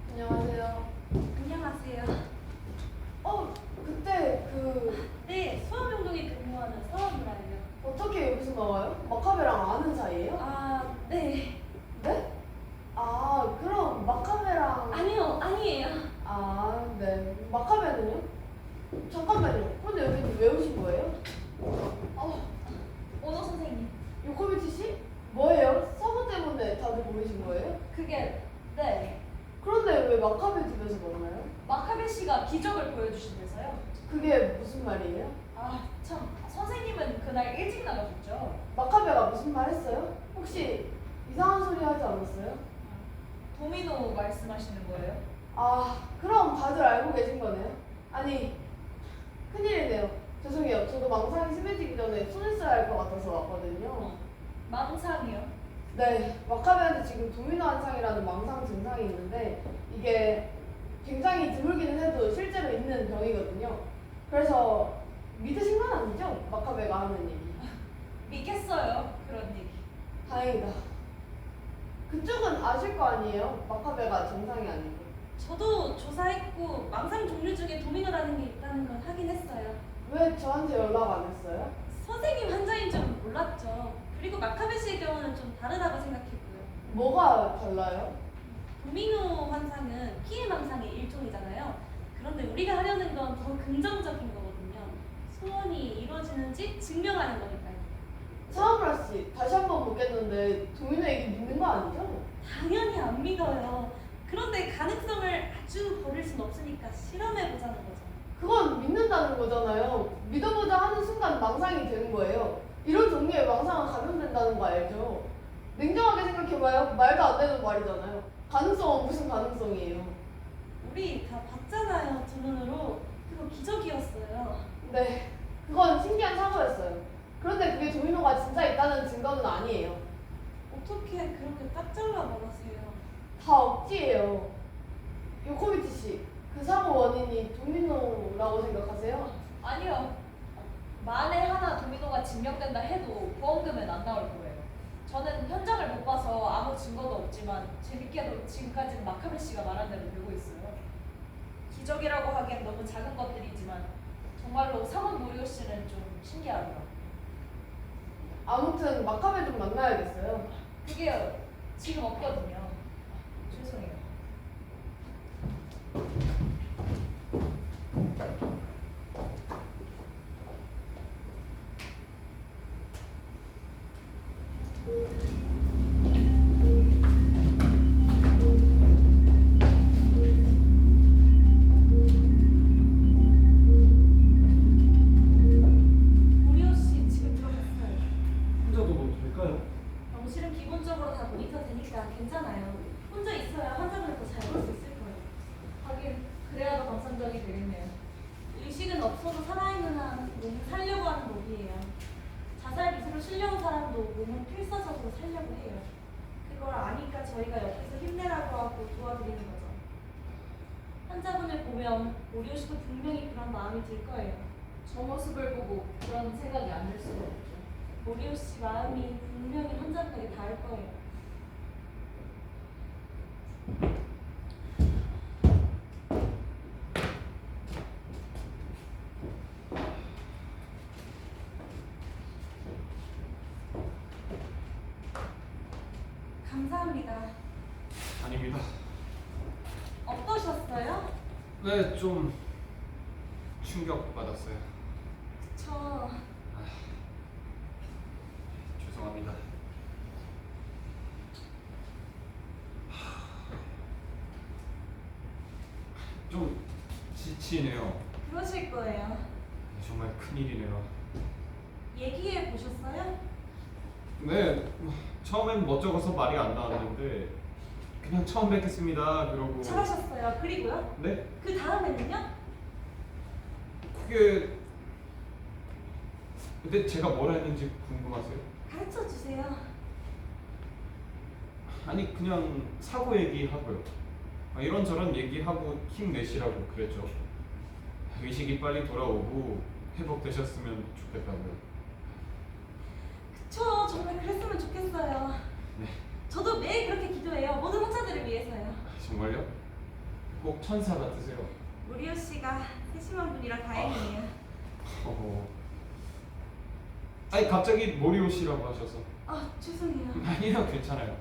안녕하세요. 안녕하세요. 그때 네, 수원명동에 근무하는 서원무라예요. 어떻게 여기서 나와요? 마카베랑 아는 사이예요? 아, 네. 네? 아, 그럼 마카베랑 아니에요. 네. 마카베는요? 잠깐만요. 근데 여기 왜 오신 거예요? 오너 선생님. 요코미치 씨? 뭐예요? 사고 때문에 다들 모이신 거예요? 네. 그런데 왜 마카베 집에서 만나요? 마카베 씨가 기적을 보여주신대서요. 그게 무슨 말이에요? 아, 참. 선생님은 그날 일찍 나가셨죠? 마카베가 무슨 말 했어요? 혹시 이상한 소리 하지 않았어요? 도미노 말씀하시는 거예요? 그럼 다들 알고 계신 거네요? 아니, 큰일이네요. 죄송해요. 저도 망상이 심해지기 전에 손을 써야 할 것 같아서 왔거든요. 망상이요? 네, 마카베한테 지금 도미노 한상이라는 망상 증상이 있는데 이게 굉장히 드물기는 해도 실제로 있는 병이거든요. 그래서 믿으신 건 아니죠? 마카베가 하는 얘기. 믿겠어요. 그런 얘기. 다행이다. 그쪽은 아실 거 아니에요? 마카베가 정상이 아니고. 저도 조사했고 망상 종류 중에 도미노라는 게 있다는 건 확인했어요. 왜 저한테 연락 안 했어요? 선생님 환자인 줄 몰랐죠. 그리고 마카베 씨의 경우는 좀 다르다고 생각했고요. 뭐가 달라요? 도미노 환상은 피해 망상의 일종이잖아요. 그런데 우리가 하려는 건 더 긍정적인 거거든요. 소원이 이루어지는지 증명하는 거니까요. 사무라 씨, 다시 한 번 묻겠는데 도미노 얘기 믿는 거 아니죠? 당연히 안 믿어요. 그런데 가능성을 아주 버릴 순 없으니까 실험해보자는 거죠. 그건 믿는다는 거잖아요. 믿어보자 하는 순간 망상이 되는 거예요. 이런 종류의 망상은 감염된다는 거 알죠? 냉정하게 생각해봐요. 말도 안 되는 말이잖아요. 가능성은 무슨 가능성이에요? 우리 다 봤잖아요, 두 눈으로. 그거 기적이었어요. 네, 그건 신기한 사고였어요. 그런데 그게 도미노가 진짜 있다는 증거는 아니에요. 어떻게 그렇게 딱 잘라 말하세요? 다 억지예요. 요코미치 씨, 그 사고 원인이 도미노라고 생각하세요? 아니요. 만에 하나 도미노가 증명된다 해도 보험금은 안 나올 거예요. 저는 현장을 못 봐서 아무 증거도 없지만 재밌게도 지금까지는 마카베 씨가 말한 대로 되고 있어요. 기적이라고 하기엔 너무 작은 것들이지만 정말로 사원 모리오 씨는 좀 신기하더라고요. 아무튼 마카베 좀 만나야겠어요. 그게 지금 없거든요. 죄송해요. 괜찮아요. 혼자 있어야 환자분을 더 잘 볼 수 있을 거예요. 하긴 그래야 더 감상적이 되겠네요. 의식은 없어도 살아있는 한 몸을 살려고 하는 법이에요. 자살 기술을 실려온 사람도 몸을 필사적으로 살려고 해요. 그걸 아니까 저희가 옆에서 힘내라고 하고 도와드리는 거죠. 환자분을 보면 오리오 씨도 분명히 그런 마음이 들 거예요. 저 모습을 보고 그런 생각이 안 들 수가 없죠. 오리오 씨 마음이 분명히 환자분에게 닿을 거예요. 감사합니다. 아닙니다. 어떠셨어요? 네, 좀 충격 받았어요. 저 죄송합니다. 좀 지치네요. 그러실 거예요. 정말 큰일이네요. 얘기해 보셨어요? 네, 처음엔 멋쩍어서 말이 안 나왔는데 그냥 처음 뵙겠습니다 그러고. 잘하셨어요. 그리고요? 네? 그 다음에는요? 그게 근데 제가 뭘 했는지 궁금하세요? 가르쳐 주세요. 아니 그냥 사고 얘기하고요. 이런저런 얘기하고 힘내시라고 그랬죠. 의식이 빨리 돌아오고 회복되셨으면 좋겠다고요. 그쵸. 정말 그랬으면 좋겠어요. 네. 저도 매일 그렇게 기도해요. 모든 환자들을 위해서요. 정말요? 꼭 천사 같으세요. 오리오 씨가 세심한 분이라 다행이에요. 아니 갑자기 모리오 씨라고 하셔서. 아, 죄송해요. 아니요, 괜찮아요.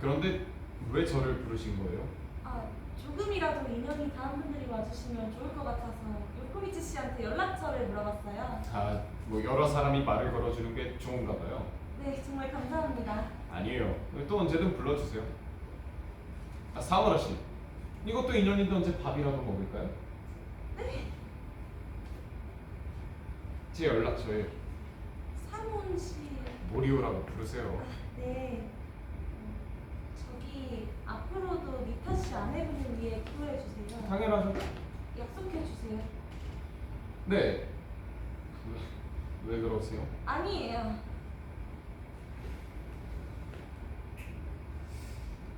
그런데 왜 저를 부르신 거예요? 아, 조금이라도 인연이 닿은 분들이 와주시면 좋을 것 같아서 요코미치 씨한테 연락처를 물어봤어요. 뭐 여러 사람이 말을 걸어주는 게 좋은가 봐요. 네, 정말 감사합니다. 아니에요. 또 언제든 불러주세요. 사와라 씨, 이것도 인연인데 언제 밥이라도 먹을까요? 네. 제 연락처에 사몬 씨. 모리오라고 부르세요. 네. 저기 앞으로도 니타 씨 아내분을 위해 기도해 주세요. 당연하죠. 약속해 주세요. 네. 왜 그러세요? 아니에요.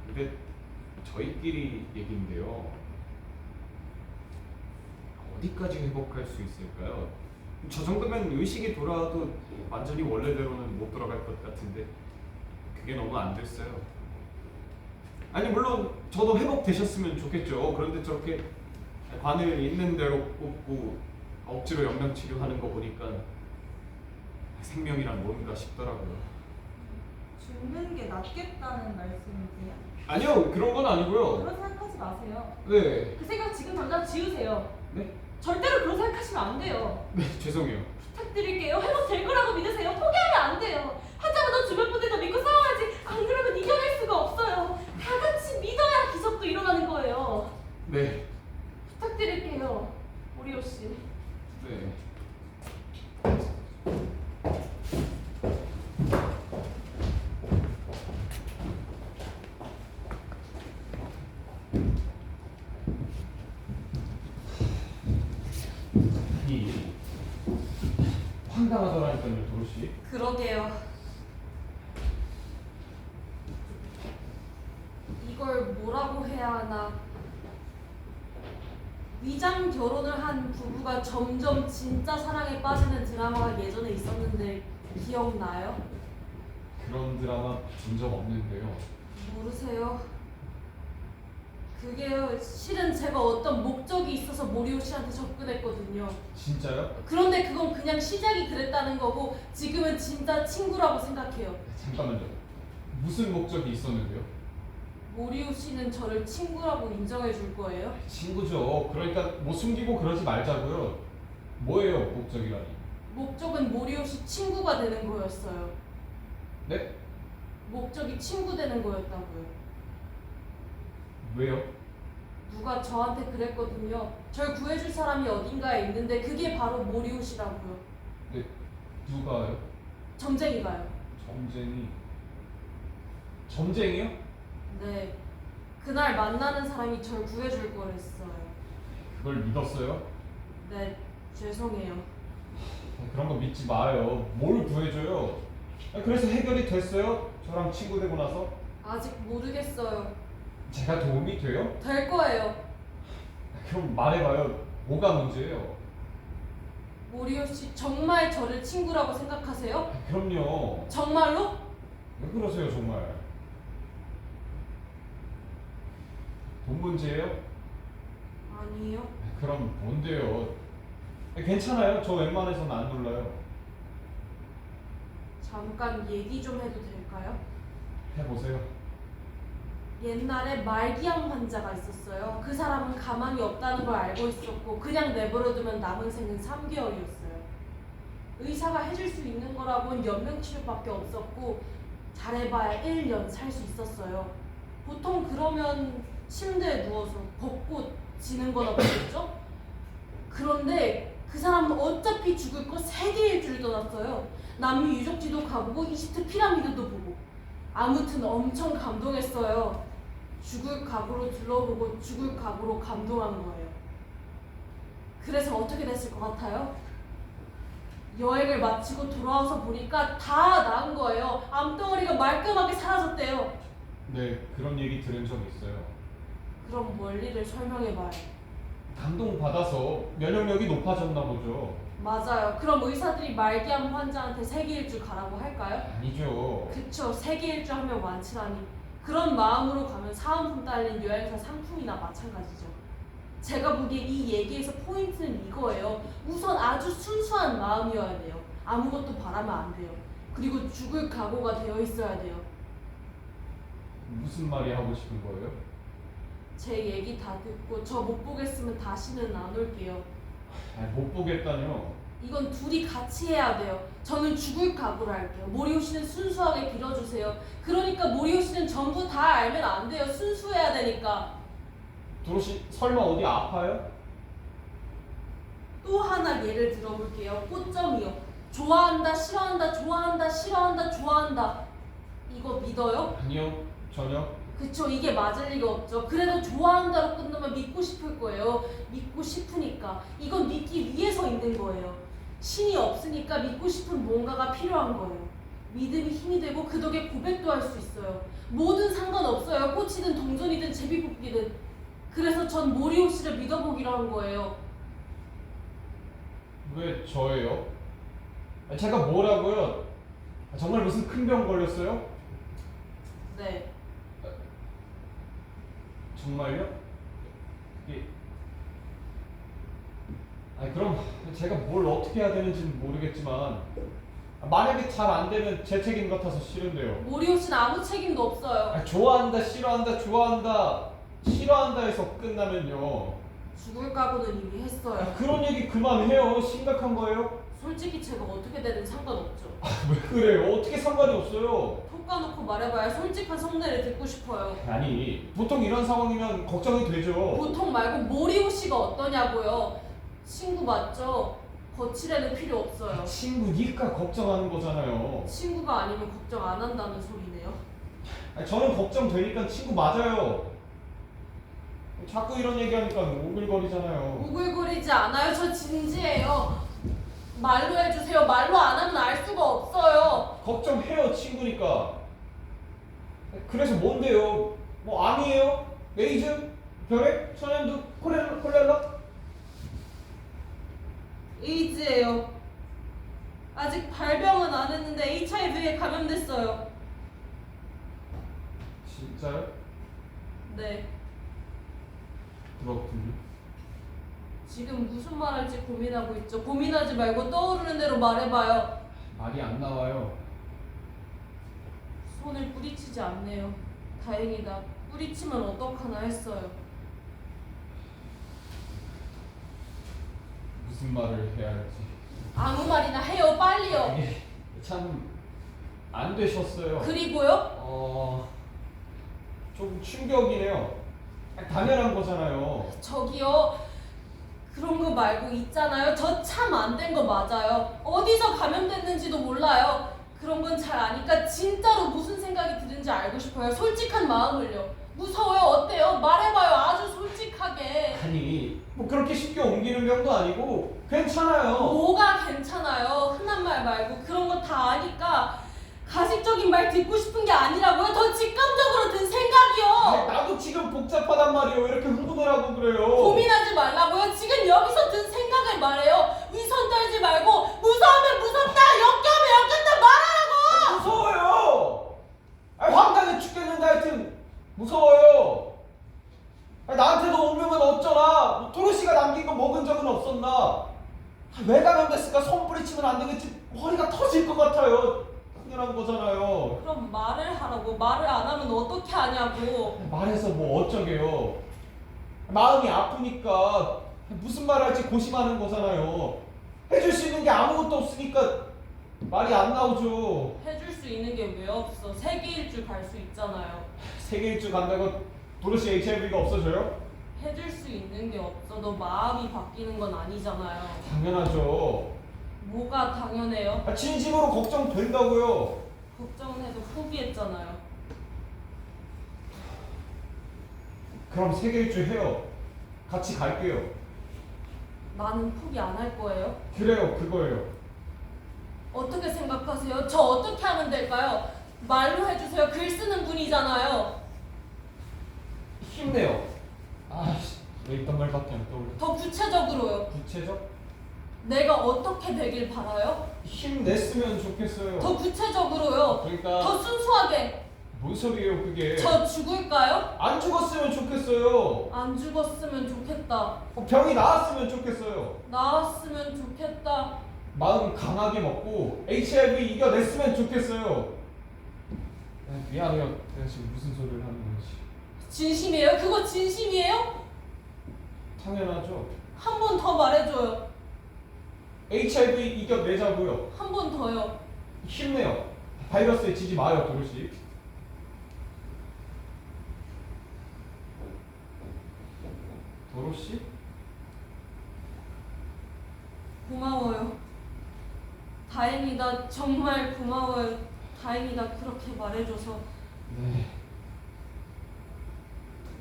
근데 저희끼리 얘기인데요. 어디까지 회복할 수 있을까요? 저 정도면 의식이 돌아와도 완전히 원래대로는 못 돌아갈 것 같은데 그게 너무 안 됐어요. 아니 물론 저도 회복되셨으면 좋겠죠. 그런데 저렇게 관을 있는 대로 꽂고 억지로 영양 치료하는 거 보니까 생명이란 뭔가 싶더라고요. 죽는 게 낫겠다는 말씀이세요? 아니요, 그런 건 아니고요. 그런 생각하지 마세요. 네, 그 생각 지금 당장 지우세요. 네, 절대로 그런 생각하시면 안 돼요. 네, 죄송해요. 부탁드릴게요. 회복될 거라고 믿으세요. 포기하면 안 돼요. 환자보다 주변 분들도 믿고 싸워야지. 안 그러면 이겨낼 수가 없어요. 다 같이 믿어야 기적도 일어나는 거예요. 네, 부탁드릴게요. 오리오 씨. 네. 아니 황당하더라니까요, 도로시. 그러게요. 이걸 뭐라고 해야 하나. 위장 결혼을 한 부부가 점점 진짜 사랑에 빠지는 드라마가 예전에 있었는데 기억나요? 그런 드라마 본 적 없는데요. 모르세요? 그게요, 실은 제가 어떤 목적이 있어서 모리오 씨한테 접근했거든요. 진짜요? 그런데 그건 그냥 시작이 그랬다는 거고 지금은 진짜 친구라고 생각해요. 잠깐만요. 무슨 목적이 있었는데요? 모리오 씨는 저를 친구라고 인정해 줄 거예요? 친구죠. 그러니까 뭐 숨기고 그러지 말자고요. 뭐예요, 목적이라니? 목적은 모리오 씨 친구가 되는 거였어요. 네? 목적이 친구 되는 거였다고요. 왜요? 누가 저한테 그랬거든요. 절 구해줄 사람이 어딘가에 있는데 그게 바로 모리오 씨라고요. 네, 누가요? 점쟁이가요. 점쟁이. 점쟁이요? 네. 그날 만나는 사람이 절 구해줄 거랬어요. 그걸 믿었어요? 네, 죄송해요. 그런 거 믿지 마요. 뭘 구해줘요? 그래서 해결이 됐어요? 저랑 친구 되고 나서? 아직 모르겠어요. 제가 도움이 돼요? 될 거예요. 그럼 말해봐요. 뭐가 문제예요? 모리오 씨 정말 저를 친구라고 생각하세요? 그럼요. 정말로? 왜 그러세요 정말? 돈 문제예요? 아니요. 그럼 뭔데요? 괜찮아요. 저 웬만해서는 안 놀라요. 잠깐 얘기 좀 해도 될까요? 해보세요. 옛날에 말기암 환자가 있었어요. 그 사람은 가망이 없다는 걸 알고 있었고 그냥 내버려두면 남은 생은 3개월이었어요. 의사가 해줄 수 있는 거라고는 연명치료밖에 없었고 잘해봐야 1년 살 수 있었어요. 보통 그러면 침대에 누워서 벚꽃 지는 거나 보겠죠? 그런데 그 사람은 어차피 죽을 거 3개일 줄 떠났어요. 남미 유적지도 가보고 이집트 피라미드도 보고 아무튼 엄청 감동했어요. 죽을 각오로 둘러보고 죽을 각오로 감동한 거예요. 그래서 어떻게 됐을 것 같아요? 여행을 마치고 돌아와서 보니까 다 나은 거예요. 암덩어리가 말끔하게 사라졌대요. 네, 그런 얘기 들은 적 있어요. 그럼 원리를 설명해봐요. 감동 받아서 면역력이 높아졌나 보죠. 맞아요. 그럼 의사들이 말기암 환자한테 3개일주 가라고 할까요? 아니죠. 그쵸. 3개일주 하면 완치라니. 그런 마음으로 가면 사은품 딸린 여행사 상품이나 마찬가지죠. 제가 보기에 이 얘기에서 포인트는 이거예요. 우선 아주 순수한 마음이어야 돼요. 아무것도 바라면 안 돼요. 그리고 죽을 각오가 되어 있어야 돼요. 무슨 말이 하고 싶은 거예요? 제 얘기 다 듣고 저 못 보겠으면 다시는 안 올게요. 못 보겠다뇨. 이건 둘이 같이 해야 돼요. 저는 죽을 각오를 할게요. 모리오 씨는 순수하게 빌어주세요. 그러니까 모리오 씨는 전부 다 알면 안 돼요. 순수해야 되니까. 도로시 설마 어디 아파요? 또 하나 예를 들어볼게요. 꽃점이요. 좋아한다, 싫어한다, 좋아한다, 싫어한다, 좋아한다. 이거 믿어요? 아니요, 전혀. 그쵸, 이게 맞을 리가 없죠. 그래도 좋아한다로 끝나면 믿고 싶을 거예요. 믿고 싶으니까. 이건 믿기 위해서 있는 거예요. 신이 없으니까 믿고 싶은 뭔가가 필요한 거예요. 믿음이 힘이 되고 그 덕에 고백도 할 수 있어요. 뭐든 상관없어요. 꽃이든 동전이든 제비뽑기든. 그래서 전 모리오 씨를 믿어보기로 한 거예요. 왜 저예요? 제가 뭐라고요? 정말 무슨 큰 병 걸렸어요? 네. 정말요? 그럼 제가 뭘 어떻게 해야 되는지는 모르겠지만 만약에 잘 안 되면 제 책임 같아서 싫은데요. 모리오 씨는 아무 책임도 없어요. 좋아한다, 싫어한다, 좋아한다, 싫어한다 해서 끝나면요. 죽을 각오는 이미 했어요. 그런 얘기 그만해요. 심각한 거예요? 솔직히 제가 어떻게 되든 상관없죠. 왜 그래요? 어떻게 상관이 없어요? 톡 까놓고 말해봐야 솔직한 속내를 듣고 싶어요. 아니, 보통 이런 상황이면 걱정이 되죠. 보통 말고 모리오 씨가 어떠냐고요. 친구 맞죠? 거칠애는 필요 없어요. 친구니까 걱정하는 거잖아요. 친구가 아니면 걱정 안 한다는 소리네요. 저는 걱정되니까 친구 맞아요. 자꾸 이런 얘기하니까 오글거리잖아요. 오글거리지 않아요. 저 진지해요. 말로 해주세요. 말로 안 하면 알 수가 없어요. 걱정해요, 친구니까. 그래서 뭔데요? 뭐 암이에요? 에이즈? 혈액? 천연두? 콜레라? 에이즈예요. 아직 발병은 안 했는데 HIV에 감염됐어요. 진짜요? 네. 그렇군요. 지금 무슨 말할지 고민하고 있죠. 고민하지 말고 떠오르는 대로 말해봐요. 말이 안 나와요. 손을 뿌리치지 않네요. 다행이다. 뿌리치면 어떡하나 했어요. 무슨 말을 해야 할지. 아무 말이나 해요. 빨리요. 이게 참 안 되셨어요. 그리고요? 좀 충격이네요. 당연한 거잖아요. 저기요. 그런 거 말고 있잖아요. 저 참 안 된 거 맞아요. 어디서 감염됐는지도 몰라요. 그런 건 잘 아니까 진짜로 무슨 생각이 드는지 마음인지 알고 싶어요. 솔직한 마음을요. 무서워요? 어때요? 말해봐요. 아주 솔직하게. 아니 뭐 그렇게 쉽게 옮기는 병도 아니고 괜찮아요. 뭐가 괜찮아요? 흔한 말 말고 그런 거 다 아니까 가식적인 말 듣고 싶은 게 아니라고요. 더 직감적으로 든 아니, 생각이요. 나도 지금 복잡하단 말이에요. 왜 이렇게 흥분을 하고 그래요? 고민하지 말라고요. 지금 여기서 든 생각을 말해요. 위선 떨지 말고 무서우면 무섭다, 역겨우면 역겹다 말하라고. 무서워요. 아니, 황당해 죽겠는데 하여튼 무서워요. 아니, 나한테도 오면 어쩌나. 뭐, 도로시가 남긴 거 먹은 적은 없었나. 아, 왜 감염됐을까? 손 뿌리치면 안 되겠지. 허리가 터질 것 같아요. 당연한 거잖아요. 그럼 말을 하라고. 말을 안 하면 어떻게 하냐고. 말해서 뭐 어쩌게요. 마음이 아프니까 무슨 말 할지 고심하는 거잖아요. 해줄 수 있는 게 아무것도 없으니까 말이 안 나오죠. 해줄 수 있는 게 왜 없어? 세계 일주 갈 수 있잖아요. 세계 일주 간다고 도로시 HIV가 없어져요? 해줄 수 있는 게 없어. 너 마음이 바뀌는 건 아니잖아요. 당연하죠. 뭐가 당연해요? 아, 진심으로 걱정된다고요. 걱정은 해도 포기했잖아요. 그럼 세계 일주 해요. 같이 갈게요. 나는 포기 안 할 거예요. 그래요, 그거예요. 어떻게 생각하세요? 저 어떻게 하면 될까요? 말로 해주세요. 글 쓰는 분이잖아요. 힘내요. 아씨, 왜 이딴 말밖에 안 떠올려. 더 구체적으로요. 구체적? 내가 어떻게 되길 바라요? 힘냈으면 좋겠어요. 더 구체적으로요. 그러니까 더 순수하게. 뭔 소리예요, 그게? 저 죽을까요? 안 죽었으면 좋겠어요. 안 죽었으면 좋겠다. 병이 나았으면 좋겠어요. 나았으면 좋겠다. 마음 강하게 먹고 HIV 이겨냈으면 좋겠어요. 미안해요. 내가 지금 무슨 소리를 하는 건지. 진심이에요? 그거 진심이에요? 당연하죠. 한 번 더 말해줘요. HIV 이겨내자고요. 한 번 더요. 힘내요. 바이러스에 지지 마요, 도로시. 도로시? 고마워요. 다행이다. 정말 고마워요. 다행이다. 그렇게 말해줘서. 네.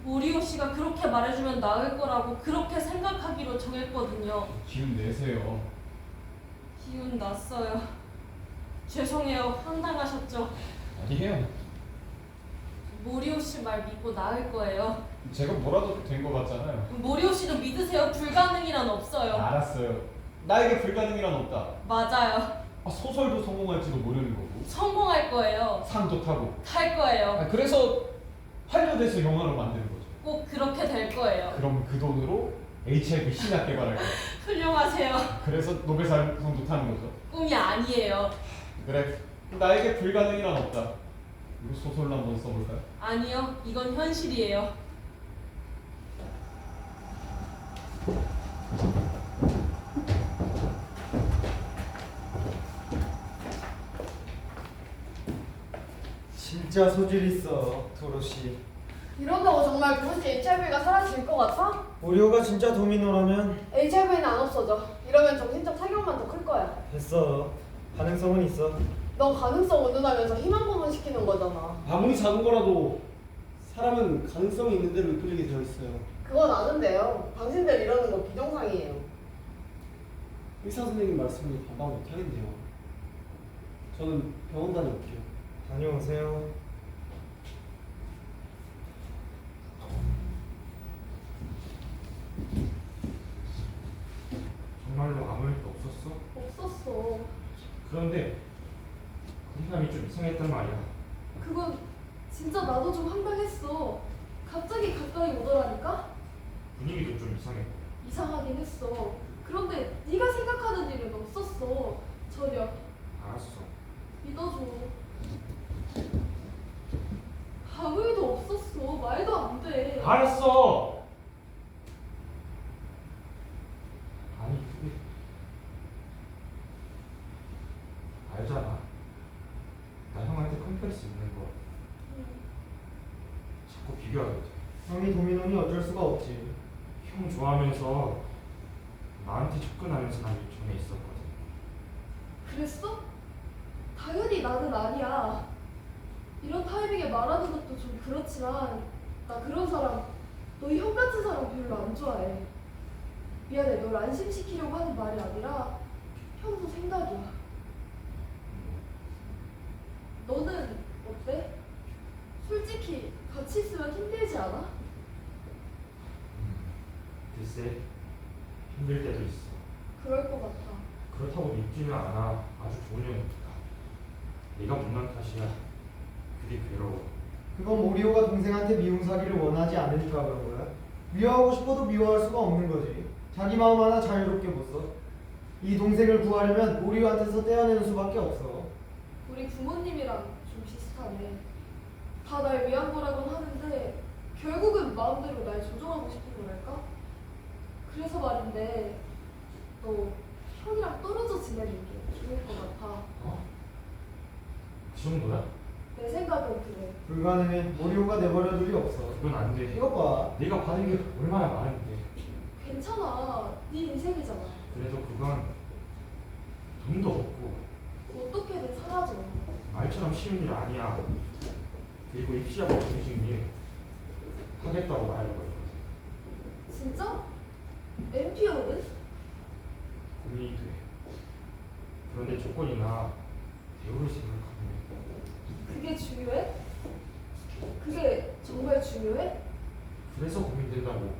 모리오 씨가 그렇게 말해주면 나을 거라고 그렇게 생각하기로 정했거든요. 기운 내세요. 기운 났어요. 죄송해요. 황당하셨죠? 아니에요. 모리오 씨 말 믿고 나을 거예요. 제가 뭐라도 된 거 같잖아요. 모리오 씨도 믿으세요. 불가능이란 없어요. 알았어요. 나에게 불가능이란 없다. 맞아요. 아, 소설도 성공할지도 모르는 거고. 성공할 거예요. 상도 타고. 탈 거예요. 아, 그래서 한류돼서 영화로 만드는 거죠. 꼭 그렇게 될 거예요. 그럼 그 돈으로 HIV 신약 개발할 거예요. 훌륭하세요. 그래서 노벨상도 타는 거죠. 꿈이 아니에요. 그래. 나에게 불가능이란 없다. 이거 소설로 한번 써볼까요? 아니요. 이건 현실이에요. 진짜 소질 있어, 도로시. 이런다고 정말 도로시 HIV가 사라질 것 같아? 오리오가 진짜 도미노라면 HIV는 안 없어져. 이러면 정신적 타격만 더 클 거야. 됐어. 가능성은 있어. 너 가능성 운운하면서 희망 고문시키는 거잖아. 아무리 작은 거라도 사람은 가능성이 있는 대로 이끌리게 되어 있어요. 그건 아는데요. 당신들 이러는 거 비정상이에요. 의사 선생님 말씀을 반박 못 하겠네요. 저는 병원 다녀올게요. 다녀오세요. 정말로 아무 일도 없었어? 없었어. 그런데 그 사람이 좀 이상했단 말이야. 그건 진짜 나도 좀 황당했어. 갑자기 가까이 오더라니까? 분위기도 좀 이상했고. 이상하긴 했어. 그런데 네가 생각하는 일은 없었어. 전혀. 알았어. 믿어줘. 아무 일도 없었어. 말도 안 돼. 알았어. 아니 그게 알잖아. 나 형한테 컴플렉스 있는 거 자꾸 비교하게 돼. 형이 도미노니 어쩔 수가 없지. 형 좋아하면서 나한테 접근하는 사람이 전에 있었거든. 그랬어? 당연히 나는 아니야. 이런 타이밍에 말하는 것도 좀 그렇지만 나 그런 사람, 너희 형 같은 사람 별로 안 좋아해. 미안해, 널 안심시키려고 하는 말이 아니라 평소 생각이야. 너는 어때? 솔직히 같이 있으면 힘들지 않아? 글쎄, 힘들 때도 있어. 그럴 것 같아. 그렇다고 믿지는 않아. 아주 좋은 형이니까. 내가 못난 탓이야. 그게 괴로워. 그건 모리오가 동생한테 미움사기를 원하지 않으니까 그런 거야. 미워하고 싶어도 미워할 수가 없는 거지. 자기 마음 하나 자유롭게 못 써. 이 동생을 구하려면 모리오한테서 떼어내는 수밖에 없어. 우리 부모님이랑 좀 비슷하네. 다 날 위한 거라곤 하는데 결국은 마음대로 날 조종하고 싶은 거랄까? 그래서 말인데 너 형이랑 떨어져 지내는 게 좋을 것 같아. 어? 그 정도야? 내 생각은 그래. 불가능해. 모리오가 내버려 둘 리 없어. 그건 안 돼. 이것 봐. 내가 받은 게 얼마나 많은데. 괜찮아. 네 인생이잖아. 그래도 그건 돈도 없고 어떻게든 사라져. 말처럼 쉬운 일 아니야. 그리고 입시하고 정식이 하겠다고 말하는 거야. 진짜? MPO는? 고민이 돼. 그런데 조건이나 대우를 생각하면 그게 중요해? 그게 정말 중요해? 그래서 고민된다고.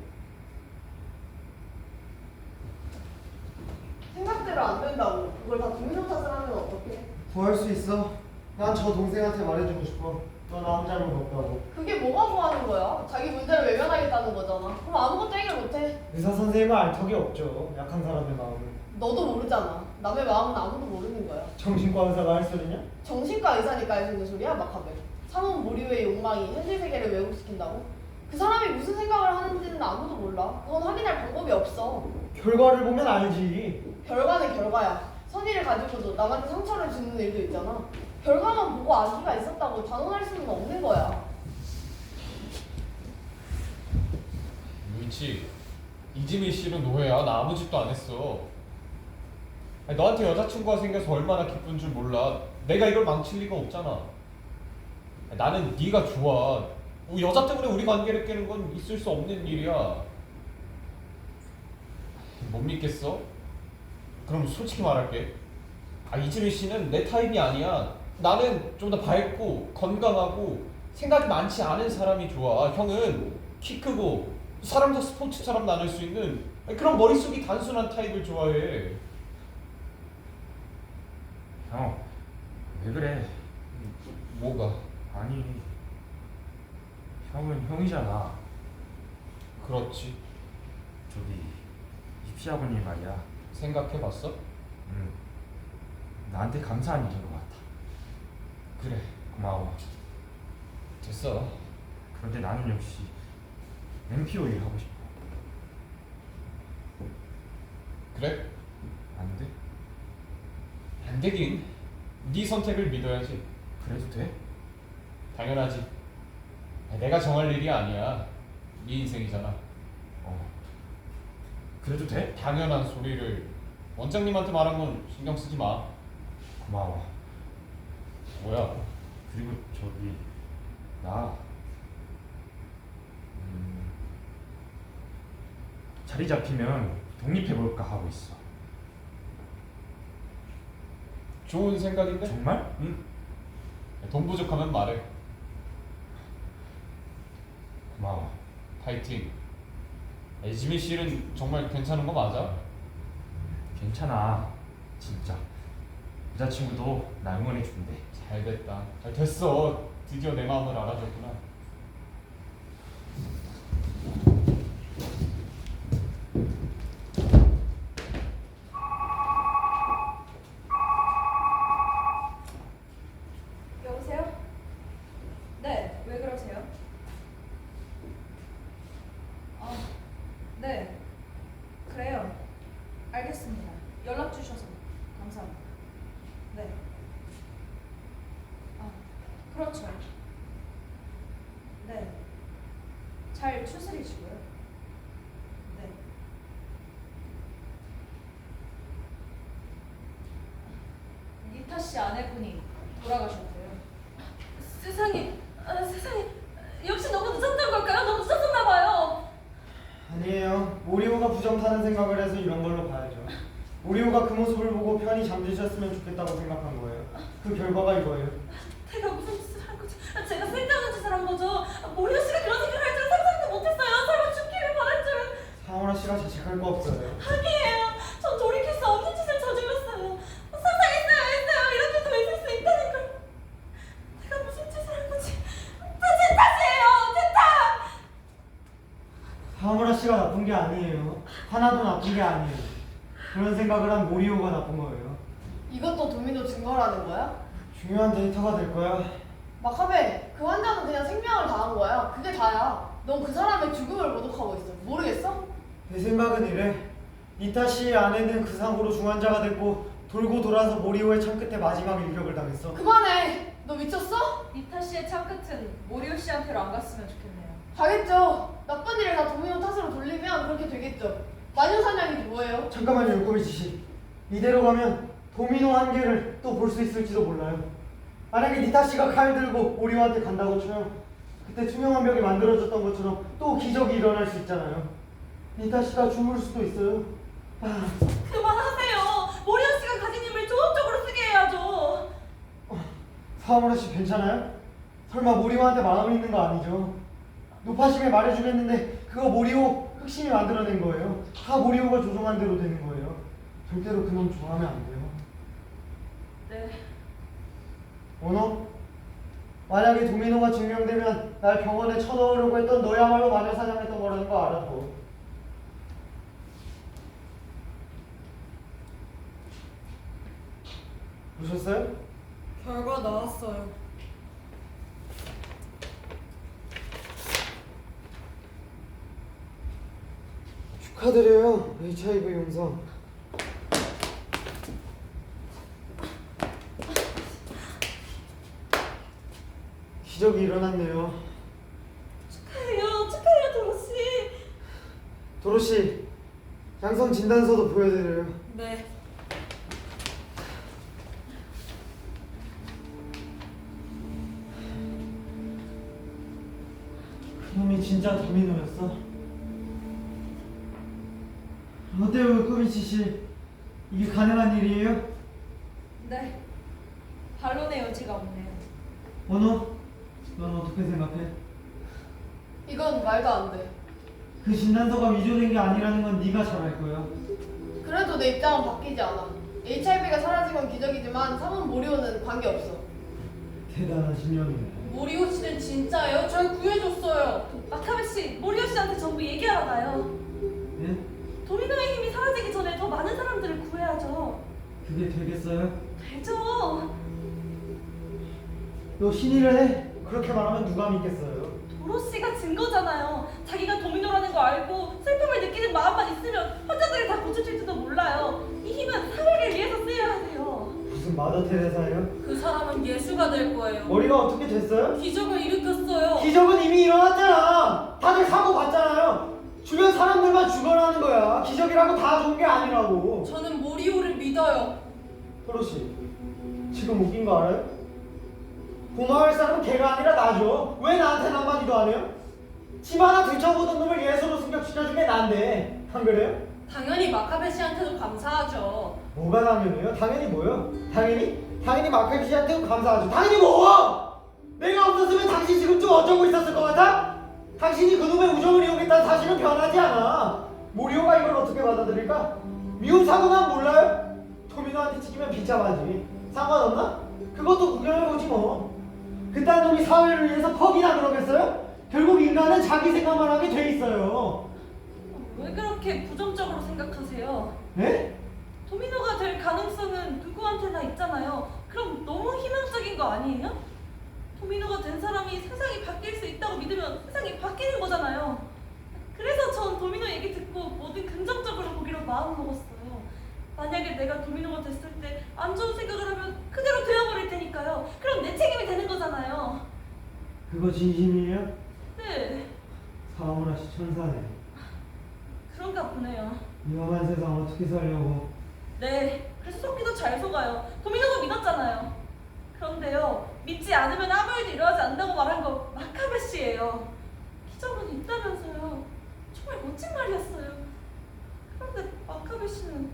생각대로 안 된다고. 그걸 다 동생 탓을 하면 어떡해? 구할 수 있어. 난 저 동생한테 말해주고 싶어. 넌 아무 잘못 없다고. 그게 뭐가 구하는 거야? 자기 문제를 외면하겠다는 거잖아. 그럼 아무것도 해결 못해. 의사 선생님은 알 턱이 없죠. 약한 사람의 마음을. 너도 모르잖아. 남의 마음은 아무도 모르는 거야. 정신과 의사가 할 소리냐? 정신과 의사니까 할 수 있는 소리야, 마카베. 사모은 모리오의 욕망이 현실 세계를 왜곡시킨다고? 그 사람이 무슨 생각을 하는지는 아무도 몰라. 그건 확인할 방법이 없어. 결과를 보면 알지. 결과는 결과야. 선의를 가지고도 남한테 상처를 주는 일도 있잖아. 결과만 보고 악의가 있었다고 단언할 수는 없는 거야. 루이치, 이지민 씨는 노예야. 나 아무 짓도 안 했어. 아니, 너한테 여자친구가 생겨서 얼마나 기쁜 줄 몰라. 내가 이걸 망칠 리가 없잖아. 아니, 나는 네가 좋아. 여자 때문에 우리 관계를 깨는 건 있을 수 없는 일이야. 못 믿겠어? 그럼 솔직히 말할게. 이지민 씨는 내 타입이 아니야. 나는 좀 더 밝고 건강하고 생각이 많지 않은 사람이 좋아. 형은 키 크고 사람도 스포츠처럼 나눌 수 있는 그런 머릿속이 단순한 타입을 좋아해. 형, 왜 그래? 뭐가? 아니, 형은 형이잖아. 그렇지. 저기 입시아버님 말이야. 생각해봤어? 나한테 감사한 일인 것 같아. 그래. 고마워. 됐어. 그런데 나는 역시 MPO 일 하고 싶어. 그래? 안 돼? 안 되긴. 네 선택을 믿어야지. 그래도 돼? 당연하지. 내가 정할 일이 아니야. 네 인생이잖아. 그래도 돼? 당연한 소리를. 원장님한테 말한 건 신경 쓰지 마. 고마워. 뭐야? 그리고 저기 나 자리 잡히면 독립해볼까 하고 있어. 좋은 생각인데? 정말? 응. 돈 부족하면 말해. 고마워. 파이팅. 지민 씨는 정말 괜찮은 거 맞아? 괜찮아. 진짜. 여자친구도 나 응원해준대. 잘 됐다. 잘 됐어. 드디어 내 마음을 알아줬구나. 여보세요? 네, 왜 그러세요? 네, 그래요. 알겠습니다. 연락 주셔서 감사합니다. 네. 그렇죠. 네. 잘 추스리시고요. 네. 니타 씨 아내분이 돌아가셨대요. 세상에 득점 타는 생각을 해서 이런 걸로 봐야죠. 모리오가 그 모습을 보고 편히 잠드셨으면 좋겠다고 생각한 거예요. 그 결과가 이거예요. 내가 무슨 짓을 한 거지? 제가 쓸데없는 짓을 한 거죠. 모리오 씨가 그런 생각을 할 줄은 상상도 못했어요. 설마 죽기를 바랄 줄은. 사무라 씨가 자책할 거 없어요. 아니에요. 전 돌이킬 수 없는 짓을 저질렀어요. 상상했어요, 했어요. 이렇게 더 있을 수 있다는 걸. 내가 무슨 짓을 한 거지? 다 제 탓이에요, 제 탓. 사무라 씨가 나쁜 게 아니에요. 하나도 나쁜 게 아니에요. 그런 생각을 한 모리오가 나쁜 거예요. 이것도 도미노 증거라는 거야? 중요한 데이터가 될 거야. 마카베, 그 환자는 그냥 생명을 다한 거야. 그게 다야. 넌 그 사람의 죽음을 모독하고 있어. 모르겠어? 내 생각은 이래. 니타 씨의 아내는 그 사고로 중환자가 됐고 돌고 돌아서 모리오의 창끝에 마지막 일격을 당했어. 그만해. 너 미쳤어? 니타 씨의 창끝은 모리오 씨한테로 안 갔으면 좋겠네요. 가겠죠. 나쁜 일을 다 도미노 탓으로 돌리면 그렇게 되겠죠. 마녀사냥이 뭐예요? 잠깐만요, 요코미치 씨. 이대로 가면 도미노 한 개를 또 볼 수 있을지도 몰라요. 만약에 니타 씨가 칼 들고 모리오한테 간다고 쳐요. 그때 투명한 벽이 만들어졌던 것처럼 또 기적이 일어날 수 있잖아요. 니타 씨가 죽을 수도 있어요. 그만하세요. 모리오 씨가 가진 힘을 좋은 쪽으로 쓰게 해야죠. 사무라 씨 괜찮아요? 설마 모리오한테 마음이 있는 거 아니죠? 노파심에 말해주겠는데 그거 모리오 흑심이 만들어낸 거예요. 다 모리오가 조종한 대로 되는 거예요. 절대로 그놈 좋아하면 안 돼요. 네. 오너? 만약에 도미노가 증명되면 날 병원에 쳐넣으려고 했던 너야말로 마녀 사냥했던 거라는 거 알아. 너. 보셨어요? 결과 나왔어요. 축하드려요. HIV 용성. 기적이 일어났네요. 축하해요, 도로씨. 도로시, 양성 진단서도 보여드려요. 네. 그놈이 진짜 도미노였어. 어때요, 요코미치 씨? 이게 가능한 일이에요? 네. 반론의 여지가 없네요. 원호, 넌 어떻게 생각해? 이건 말도 안 돼. 그 진단서가 위조된 게 아니라는 건 네가 잘 알 거야. 그래도 내 입장은 바뀌지 않아. HIV가 사라진 건 기적이지만 사문 모리오는 관계없어. 대단한 신념이네. 모리오 씨는 진짜예요? 절 구해줬어요. 마카베 씨, 모리오 씨한테 전부 얘기하러 가요. 예? 도미노의 힘이 사라지기 전에 더 많은 사람들을 구해야죠. 그게 되겠어요? 되죠. 너 신의를 해? 그렇게 말하면 누가 믿겠어요? 도로 씨가 증거잖아요. 자기가 도미노라는 거 알고 슬픔을 느끼는 마음만 있으면 환자들을 다 고쳐줄지도 몰라요. 이 힘은 사회를 위해서 쓰여야 돼요. 무슨 마더 테레사예요? 그 사람은 예수가 될 거예요. 머리가 어떻게 됐어요? 기적을 일으켰어요. 기적은 이미 일어났잖아. 다들 사고 봤잖아요. 주변 사람들만 죽어나는 거야. 기적이라고 다 좋은 게 아니라고. 저는 모리오를 믿어요. 토로씨, 지금 웃긴 거 알아요? 고마울 사람은 걔가 아니라 나죠. 왜 나한테는 한마디도 안 해요? 집 하나 들춰보던 놈을 예수로 승격시켜준 게 난데. 안 그래요? 당연히 마카베 씨한테도 감사하죠. 뭐가 당연해요? 당연히 뭐요? 당연히 마카비 씨한테도 감사하죠. 당연히 뭐! 내가 없었으면 당신 지금 좀 어쩌고 있었을 것 같아? 당신이 그놈의 우정을 이용했다는 사실은 변하지 않아. 모리오가 이걸 어떻게 받아들일까? 미움 사고만 몰라요? 도미노한테 찍히면 비참하지. 상관없나? 그것도 구경해보지 뭐. 그딴 놈이 사회를 위해서 퍽이나 그러겠어요? 결국 인간은 자기 생각만 하게 돼 있어요. 왜 그렇게 부정적으로 생각하세요? 네? 도미노가 될 가능성은 누구한테나 있잖아요. 그럼 너무 희망적인 거 아니에요? 도미노가 된 사람이 세상이 바뀔 수 있다고 믿으면 세상이 바뀌는 거잖아요. 그래서 전 도미노 얘기 듣고 뭐든 긍정적으로 보기로 마음먹었어요. 만약에 내가 도미노가 됐을 때 안 좋은 생각을 하면 그대로 되어버릴 테니까요. 그럼 내 책임이 되는 거잖아요. 그거 진심이에요? 네, 사무라 씨 천사네. 그런가 보네요. 위험한 세상 어떻게 살려고. 네, 그래서 속기도 잘 속아요. 도미노가 믿었잖아요. 그런데요, 믿지 않으면 아무 일도 일어나지 않는다고 말한 거 마카베 씨예요. 기적은 있다면서요. 정말 멋진 말이었어요. 그런데 마카베 씨는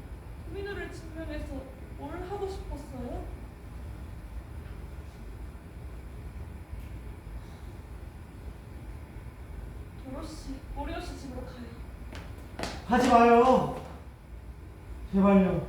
도미노를 증명해서 뭘 하고 싶었어요? 도로시, 모리오 씨 집으로 가요. 하지 마요. 제발요.